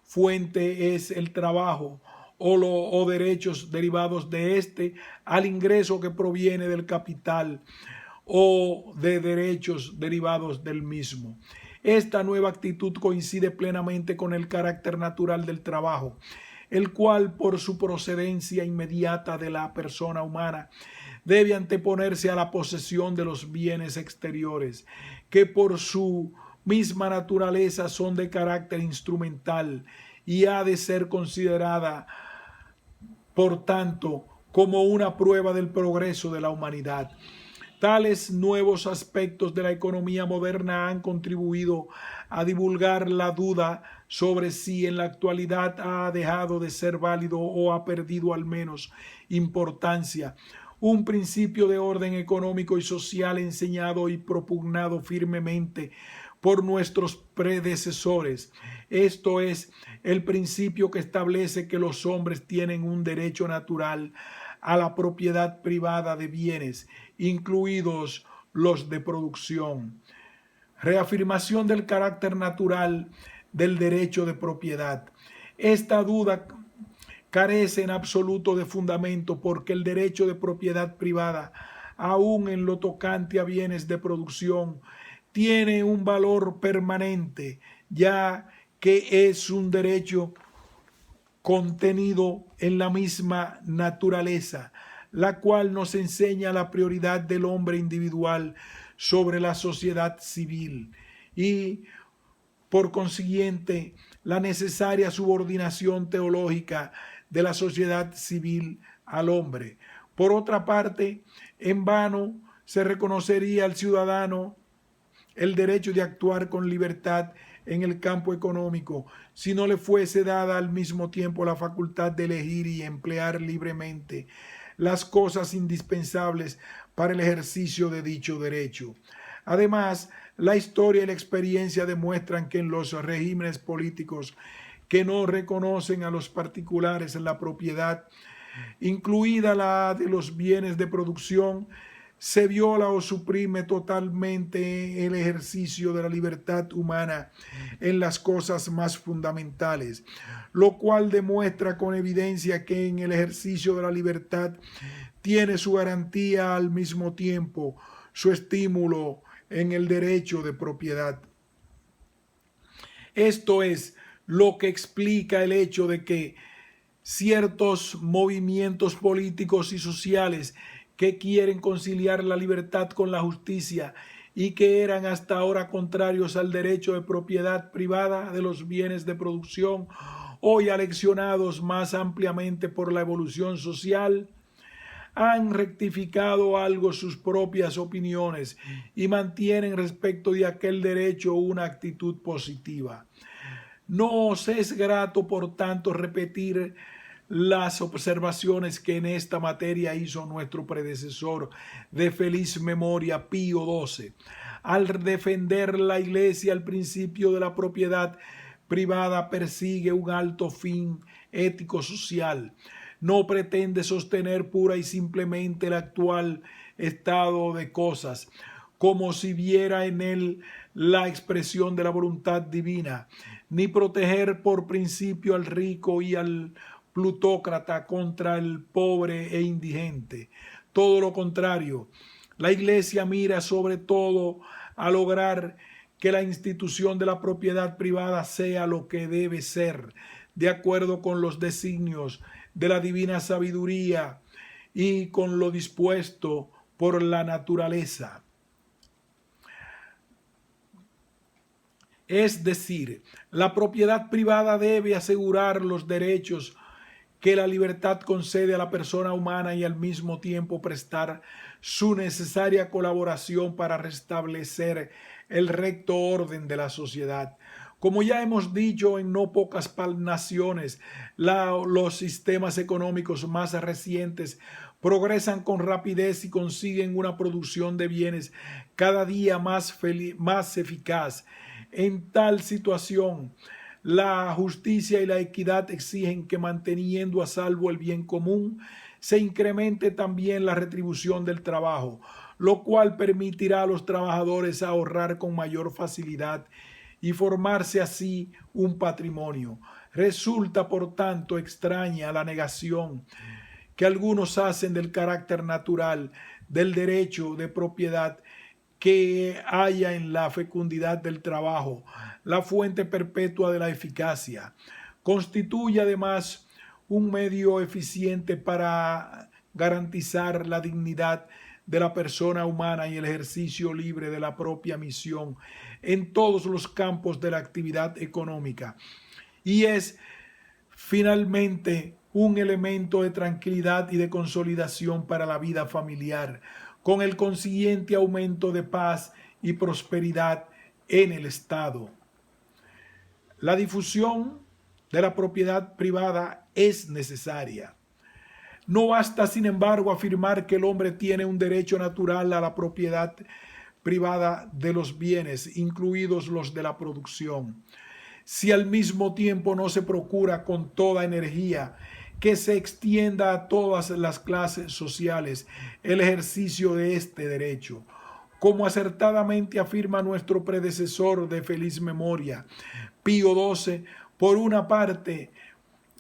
fuente es el trabajo o derechos derivados de este al ingreso que proviene del capital o de derechos derivados del mismo. Esta nueva actitud coincide plenamente con el carácter natural del trabajo, el cual por su procedencia inmediata de la persona humana debe anteponerse a la posesión de los bienes exteriores, que por su misma naturaleza son de carácter instrumental y ha de ser considerada, por tanto, como una prueba del progreso de la humanidad. Tales nuevos aspectos de la economía moderna han contribuido a divulgar la duda sobre si en la actualidad ha dejado de ser válido o ha perdido al menos importancia un principio de orden económico y social enseñado y propugnado firmemente por nuestros predecesores. Esto es el principio que establece que los hombres tienen un derecho natural a la propiedad privada de bienes, incluidos los de producción. Reafirmación del carácter natural del derecho de propiedad. Esta duda carece en absoluto de fundamento porque el derecho de propiedad privada, aun en lo tocante a bienes de producción, tiene un valor permanente, ya que es un derecho contenido en la misma naturaleza, la cual nos enseña la prioridad del hombre individual sobre la sociedad civil y, por consiguiente, la necesaria subordinación teológica de la sociedad civil al hombre. Por otra parte, en vano se reconocería al ciudadano el derecho de actuar con libertad en el campo económico si no le fuese dada al mismo tiempo la facultad de elegir y emplear libremente las cosas indispensables para el ejercicio de dicho derecho. Además, la historia y la experiencia demuestran que en los regímenes políticos que no reconocen a los particulares la propiedad, incluida la de los bienes de producción, se viola o suprime totalmente el ejercicio de la libertad humana en las cosas más fundamentales, lo cual demuestra con evidencia que en el ejercicio de la libertad tiene su garantía al mismo tiempo su estímulo en el derecho de propiedad. Esto es lo que explica el hecho de que ciertos movimientos políticos y sociales que quieren conciliar la libertad con la justicia y que eran hasta ahora contrarios al derecho de propiedad privada de los bienes de producción, hoy aleccionados más ampliamente por la evolución social, han rectificado algo sus propias opiniones y mantienen respecto de aquel derecho una actitud positiva. Nos es grato, por tanto, repetir las observaciones que en esta materia hizo nuestro predecesor de feliz memoria, Pío XII, al defender la Iglesia. El principio de la propiedad privada persigue un alto fin ético-social. No pretende sostener pura y simplemente el actual estado de cosas, como si viera en él la expresión de la voluntad divina, ni proteger por principio al rico y al plutócrata contra el pobre e indigente. Todo lo contrario, la Iglesia mira sobre todo a lograr que la institución de la propiedad privada sea lo que debe ser, de acuerdo con los designios de la divina sabiduría y con lo dispuesto por la naturaleza. Es decir, la propiedad privada debe asegurar los derechos que la libertad concede a la persona humana y al mismo tiempo prestar su necesaria colaboración para restablecer el recto orden de la sociedad. Como ya hemos dicho en no pocas naciones, los sistemas económicos más recientes progresan con rapidez y consiguen una producción de bienes cada día más eficaz. En tal situación, la justicia y la equidad exigen que, manteniendo a salvo el bien común, se incremente también la retribución del trabajo, lo cual permitirá a los trabajadores ahorrar con mayor facilidad y formarse así un patrimonio. Resulta, por tanto, extraña la negación que algunos hacen del carácter natural del derecho de propiedad que haya en la fecundidad del trabajo, la fuente perpetua de la eficacia. Constituye además un medio eficiente para garantizar la dignidad de la persona humana y el ejercicio libre de la propia misión en todos los campos de la actividad económica. Y es finalmente un elemento de tranquilidad y de consolidación para la vida familiar, con el consiguiente aumento de paz y prosperidad en el Estado. La difusión de la propiedad privada es necesaria. No basta, sin embargo, afirmar que el hombre tiene un derecho natural a la propiedad privada de los bienes, incluidos los de la producción, si al mismo tiempo no se procura con toda energía que se extienda a todas las clases sociales el ejercicio de este derecho. Como acertadamente afirma nuestro predecesor de feliz memoria, Pío XII, por una parte,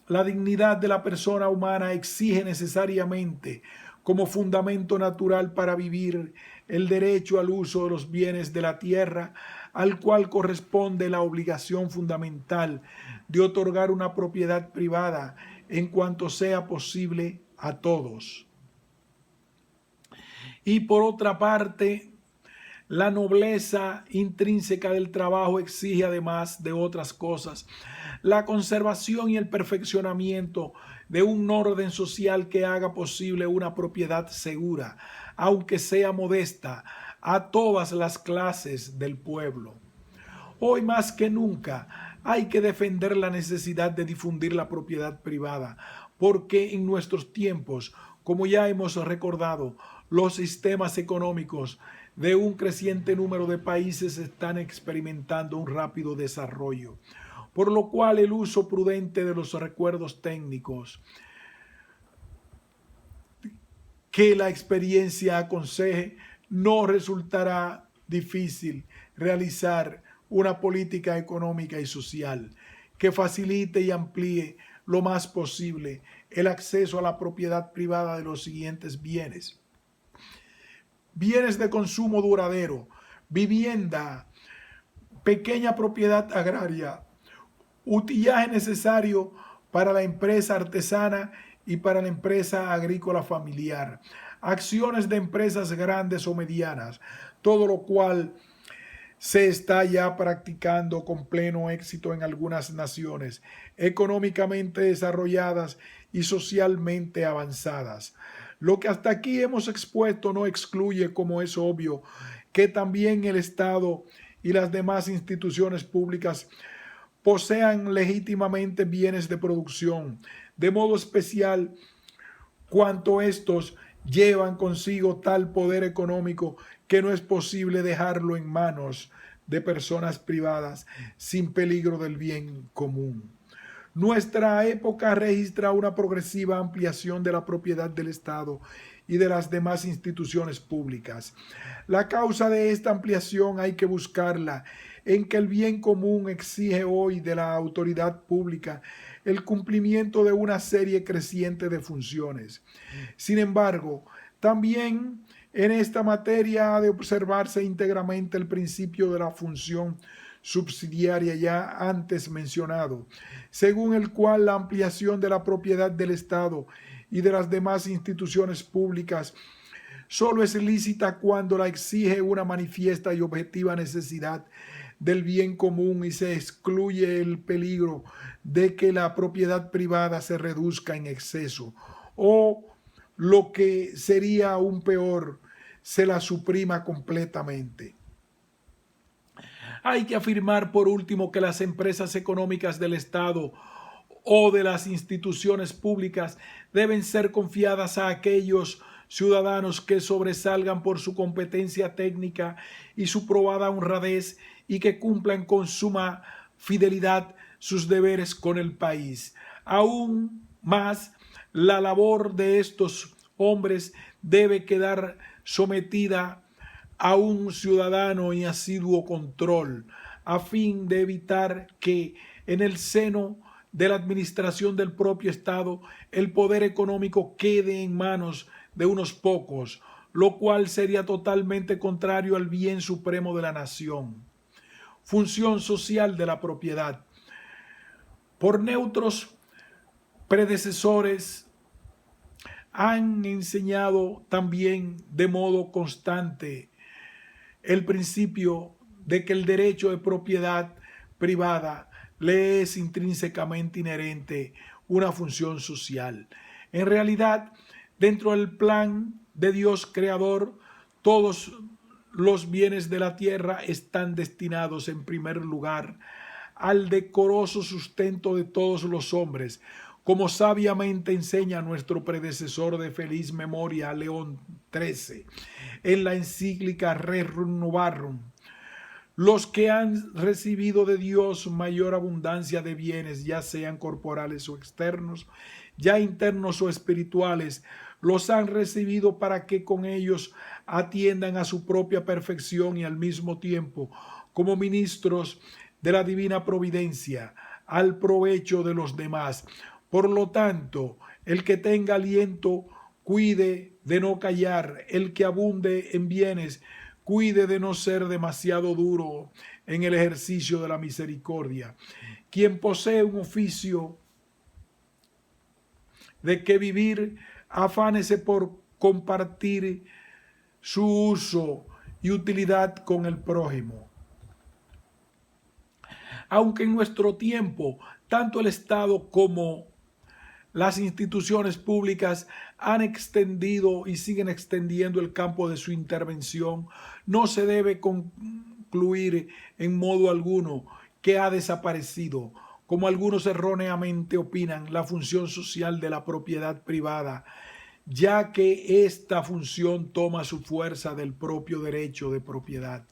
la dignidad de la persona humana exige necesariamente, como fundamento natural para vivir, el derecho al uso de los bienes de la tierra, al cual corresponde la obligación fundamental de otorgar una propiedad privada en cuanto sea posible a todos. Y por otra parte, la nobleza intrínseca del trabajo exige, además de otras cosas, la conservación y el perfeccionamiento de un orden social que haga posible una propiedad segura, aunque sea modesta, a todas las clases del pueblo. Hoy más que nunca hay que defender la necesidad de difundir la propiedad privada, porque en nuestros tiempos, como ya hemos recordado, los sistemas económicos de un creciente número de países están experimentando un rápido desarrollo, por lo cual el uso prudente de los recuerdos técnicos que la experiencia aconseje no resultará difícil realizar una política económica y social que facilite y amplíe lo más posible el acceso a la propiedad privada de los siguientes bienes: bienes de consumo duradero, vivienda, pequeña propiedad agraria, utillaje necesario para la empresa artesana y para la empresa agrícola familiar, acciones de empresas grandes o medianas, todo lo cual se está ya practicando con pleno éxito en algunas naciones económicamente desarrolladas y socialmente avanzadas. Lo que hasta aquí hemos expuesto no excluye, como es obvio, que también el Estado y las demás instituciones públicas posean legítimamente bienes de producción, de modo especial cuanto estos llevan consigo tal poder económico que no es posible dejarlo en manos de personas privadas sin peligro del bien común. Nuestra época registra una progresiva ampliación de la propiedad del Estado y de las demás instituciones públicas. La causa de esta ampliación hay que buscarla en que el bien común exige hoy de la autoridad pública el cumplimiento de una serie creciente de funciones. Sin embargo, también en esta materia ha de observarse íntegramente el principio de la función subsidiaria ya antes mencionado, según el cual la ampliación de la propiedad del Estado y de las demás instituciones públicas solo es lícita cuando la exige una manifiesta y objetiva necesidad del bien común y se excluye el peligro de que la propiedad privada se reduzca en exceso o, lo que sería aún peor, se la suprima completamente. Hay que afirmar, por último, que las empresas económicas del Estado o de las instituciones públicas deben ser confiadas a aquellos ciudadanos que sobresalgan por su competencia técnica y su probada honradez y que cumplan con suma fidelidad sus deberes con el país. Aún más, la labor de estos hombres debe quedar sometida a un ciudadano y asiduo control, a fin de evitar que en el seno de la administración del propio Estado el poder económico quede en manos de unos pocos, lo cual sería totalmente contrario al bien supremo de la nación. Función social de la propiedad. Por neutros predecesores han enseñado también de modo constante el principio de que el derecho de propiedad privada le es intrínsecamente inherente una función social. En realidad, dentro del plan de Dios creador, todos los bienes de la tierra están destinados en primer lugar al decoroso sustento de todos los hombres, como sabiamente enseña nuestro predecesor de feliz memoria, León XIII, en la encíclica Rerum Novarum. Los que han recibido de Dios mayor abundancia de bienes, ya sean corporales o externos, ya internos o espirituales, los han recibido para que con ellos atiendan a su propia perfección y al mismo tiempo, como ministros de la divina providencia, al provecho de los demás. Por lo tanto, el que tenga aliento, cuide de no callar; el que abunde en bienes, cuide de no ser demasiado duro en el ejercicio de la misericordia. Quien posee un oficio de que vivir, afánese por compartir su uso y utilidad con el prójimo. Aunque en nuestro tiempo, tanto el Estado como las instituciones públicas han extendido y siguen extendiendo el campo de su intervención, no se debe concluir en modo alguno que ha desaparecido, como algunos erróneamente opinan, la función social de la propiedad privada, ya que esta función toma su fuerza del propio derecho de propiedad.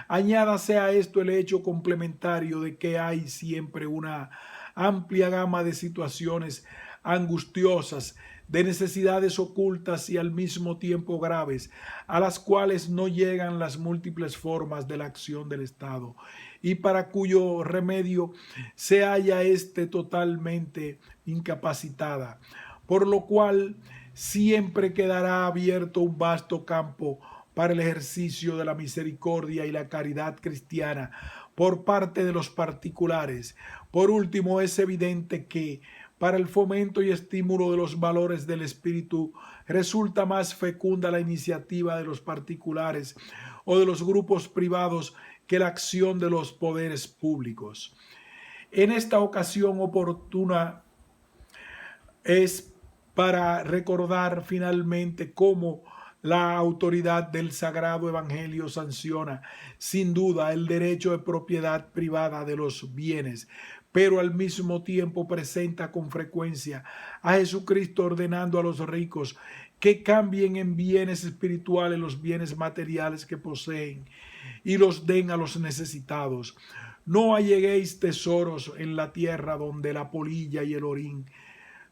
Añádase a esto el hecho complementario de que hay siempre una amplia gama de situaciones angustiosas, de necesidades ocultas y al mismo tiempo graves, a las cuales no llegan las múltiples formas de la acción del Estado, y para cuyo remedio se halla totalmente incapacitada, por lo cual siempre quedará abierto un vasto campo para el ejercicio de la misericordia y la caridad cristiana por parte de los particulares. Por último, es evidente que para el fomento y estímulo de los valores del espíritu resulta más fecunda la iniciativa de los particulares o de los grupos privados que la acción de los poderes públicos. En esta ocasión oportuna es para recordar finalmente cómo la autoridad del Sagrado Evangelio sanciona sin duda el derecho de propiedad privada de los bienes, pero al mismo tiempo presenta con frecuencia a Jesucristo ordenando a los ricos que cambien en bienes espirituales los bienes materiales que poseen y los den a los necesitados. No alleguéis tesoros en la tierra donde la polilla y el orín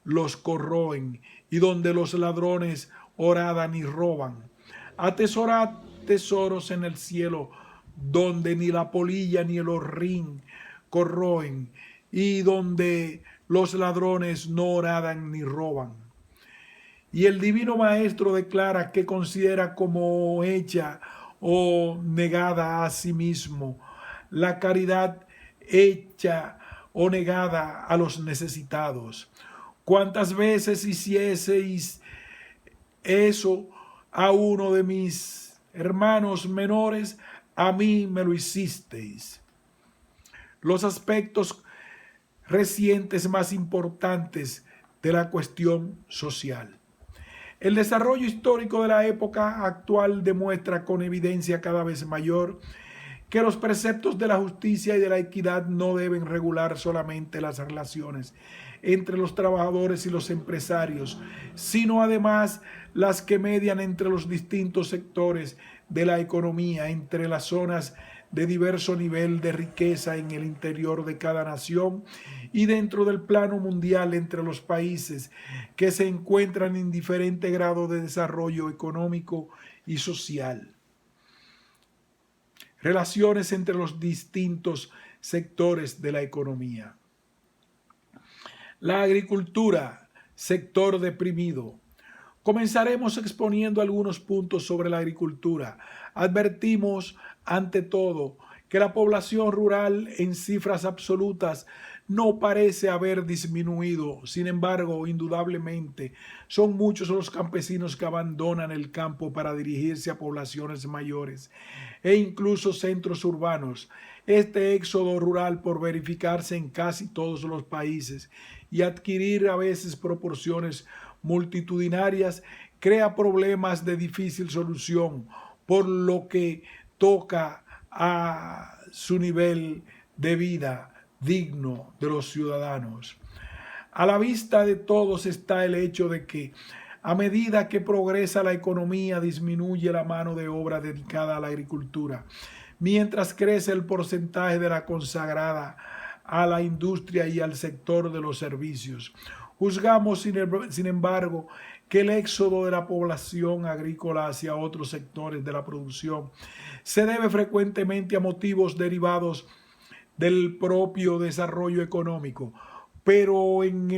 los corroen y donde los ladrones horadan y roban. Atesorad tesoros en el cielo donde ni la polilla ni el orín corroen y donde los ladrones no horadan ni roban. Y el Divino Maestro declara que considera como hecha o negada a sí mismo la caridad hecha o negada a los necesitados. ¿Cuántas veces hicieseis eso a uno de mis hermanos menores? A mí me lo hicisteis. Los aspectos recientes más importantes de la cuestión social. El desarrollo histórico de la época actual demuestra con evidencia cada vez mayor que los preceptos de la justicia y de la equidad no deben regular solamente las relaciones entre los trabajadores y los empresarios, sino además las que median entre los distintos sectores de la economía, entre las zonas de diverso nivel de riqueza en el interior de cada nación y dentro del plano mundial entre los países que se encuentran en diferente grado de desarrollo económico y social. Relaciones entre los distintos sectores de la economía. La agricultura, sector deprimido. Comenzaremos exponiendo algunos puntos sobre la agricultura. Advertimos, ante todo, que la población rural en cifras absolutas no parece haber disminuido. Sin embargo, indudablemente, son muchos los campesinos que abandonan el campo para dirigirse a poblaciones mayores e incluso centros urbanos. Este éxodo rural, por verificarse en casi todos los países y adquirir a veces proporciones multitudinarias, crea problemas de difícil solución, por lo que toca a su nivel de vida digno de los ciudadanos. A la vista de todos está el hecho de que a medida que progresa la economía disminuye la mano de obra dedicada a la agricultura, mientras crece el porcentaje de la consagrada a la industria y al sector de los servicios. Juzgamos, sin embargo, que el éxodo de la población agrícola hacia otros sectores de la producción se debe frecuentemente a motivos derivados del propio desarrollo económico, pero en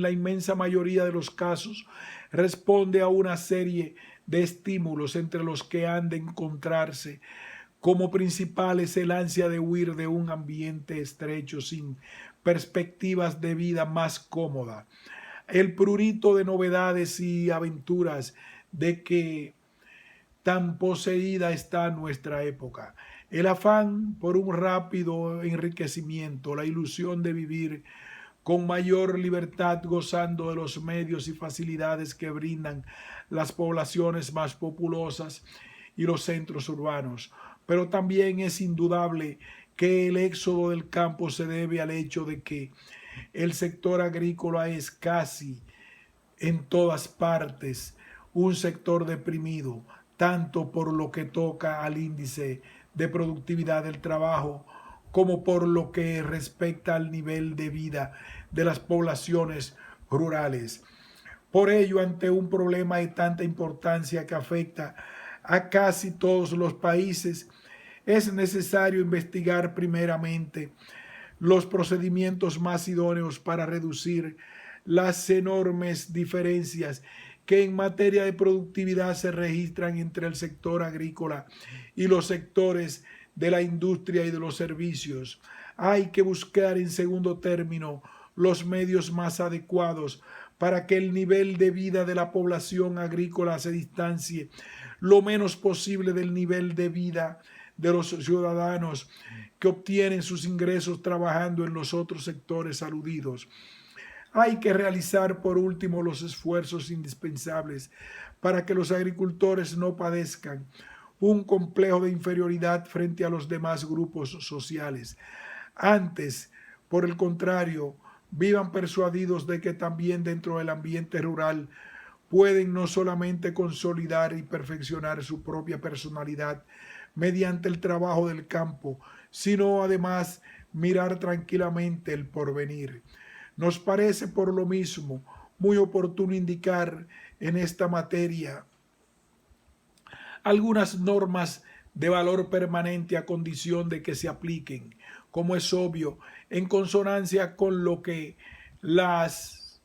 la inmensa mayoría de los casos responde a una serie de estímulos entre los que han de encontrarse como principales el ansia de huir de un ambiente estrecho sin perspectivas de vida más cómoda, el prurito de novedades y aventuras de que tan poseída está nuestra época, el afán por un rápido enriquecimiento, la ilusión de vivir con mayor libertad gozando de los medios y facilidades que brindan las poblaciones más populosas y los centros urbanos. Pero también es indudable que el éxodo del campo se debe al hecho de que el sector agrícola es casi en todas partes un sector deprimido, tanto por lo que toca al índice de productividad del trabajo como por lo que respecta al nivel de vida de las poblaciones rurales. Por ello, ante un problema de tanta importancia que afecta a casi todos los países, es necesario investigar primeramente los procedimientos más idóneos para reducir las enormes diferencias que en materia de productividad se registran entre el sector agrícola y los sectores de la industria y de los servicios. Hay que buscar en segundo término los medios más adecuados para que el nivel de vida de la población agrícola se distancie lo menos posible del nivel de vida de los ciudadanos que obtienen sus ingresos trabajando en los otros sectores aludidos. Hay que realizar por último los esfuerzos indispensables para que los agricultores no padezcan un complejo de inferioridad frente a los demás grupos sociales. Antes, por el contrario, vivan persuadidos de que también dentro del ambiente rural pueden no solamente consolidar y perfeccionar su propia personalidad mediante el trabajo del campo, sino además mirar tranquilamente el porvenir. Nos parece por lo mismo muy oportuno indicar en esta materia algunas normas de valor permanente a condición de que se apliquen, como es obvio, en consonancia con lo que las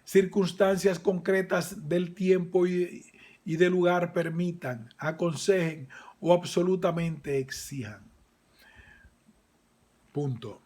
circunstancias concretas del tiempo y del lugar permitan, aconsejen o absolutamente exijan. Punto.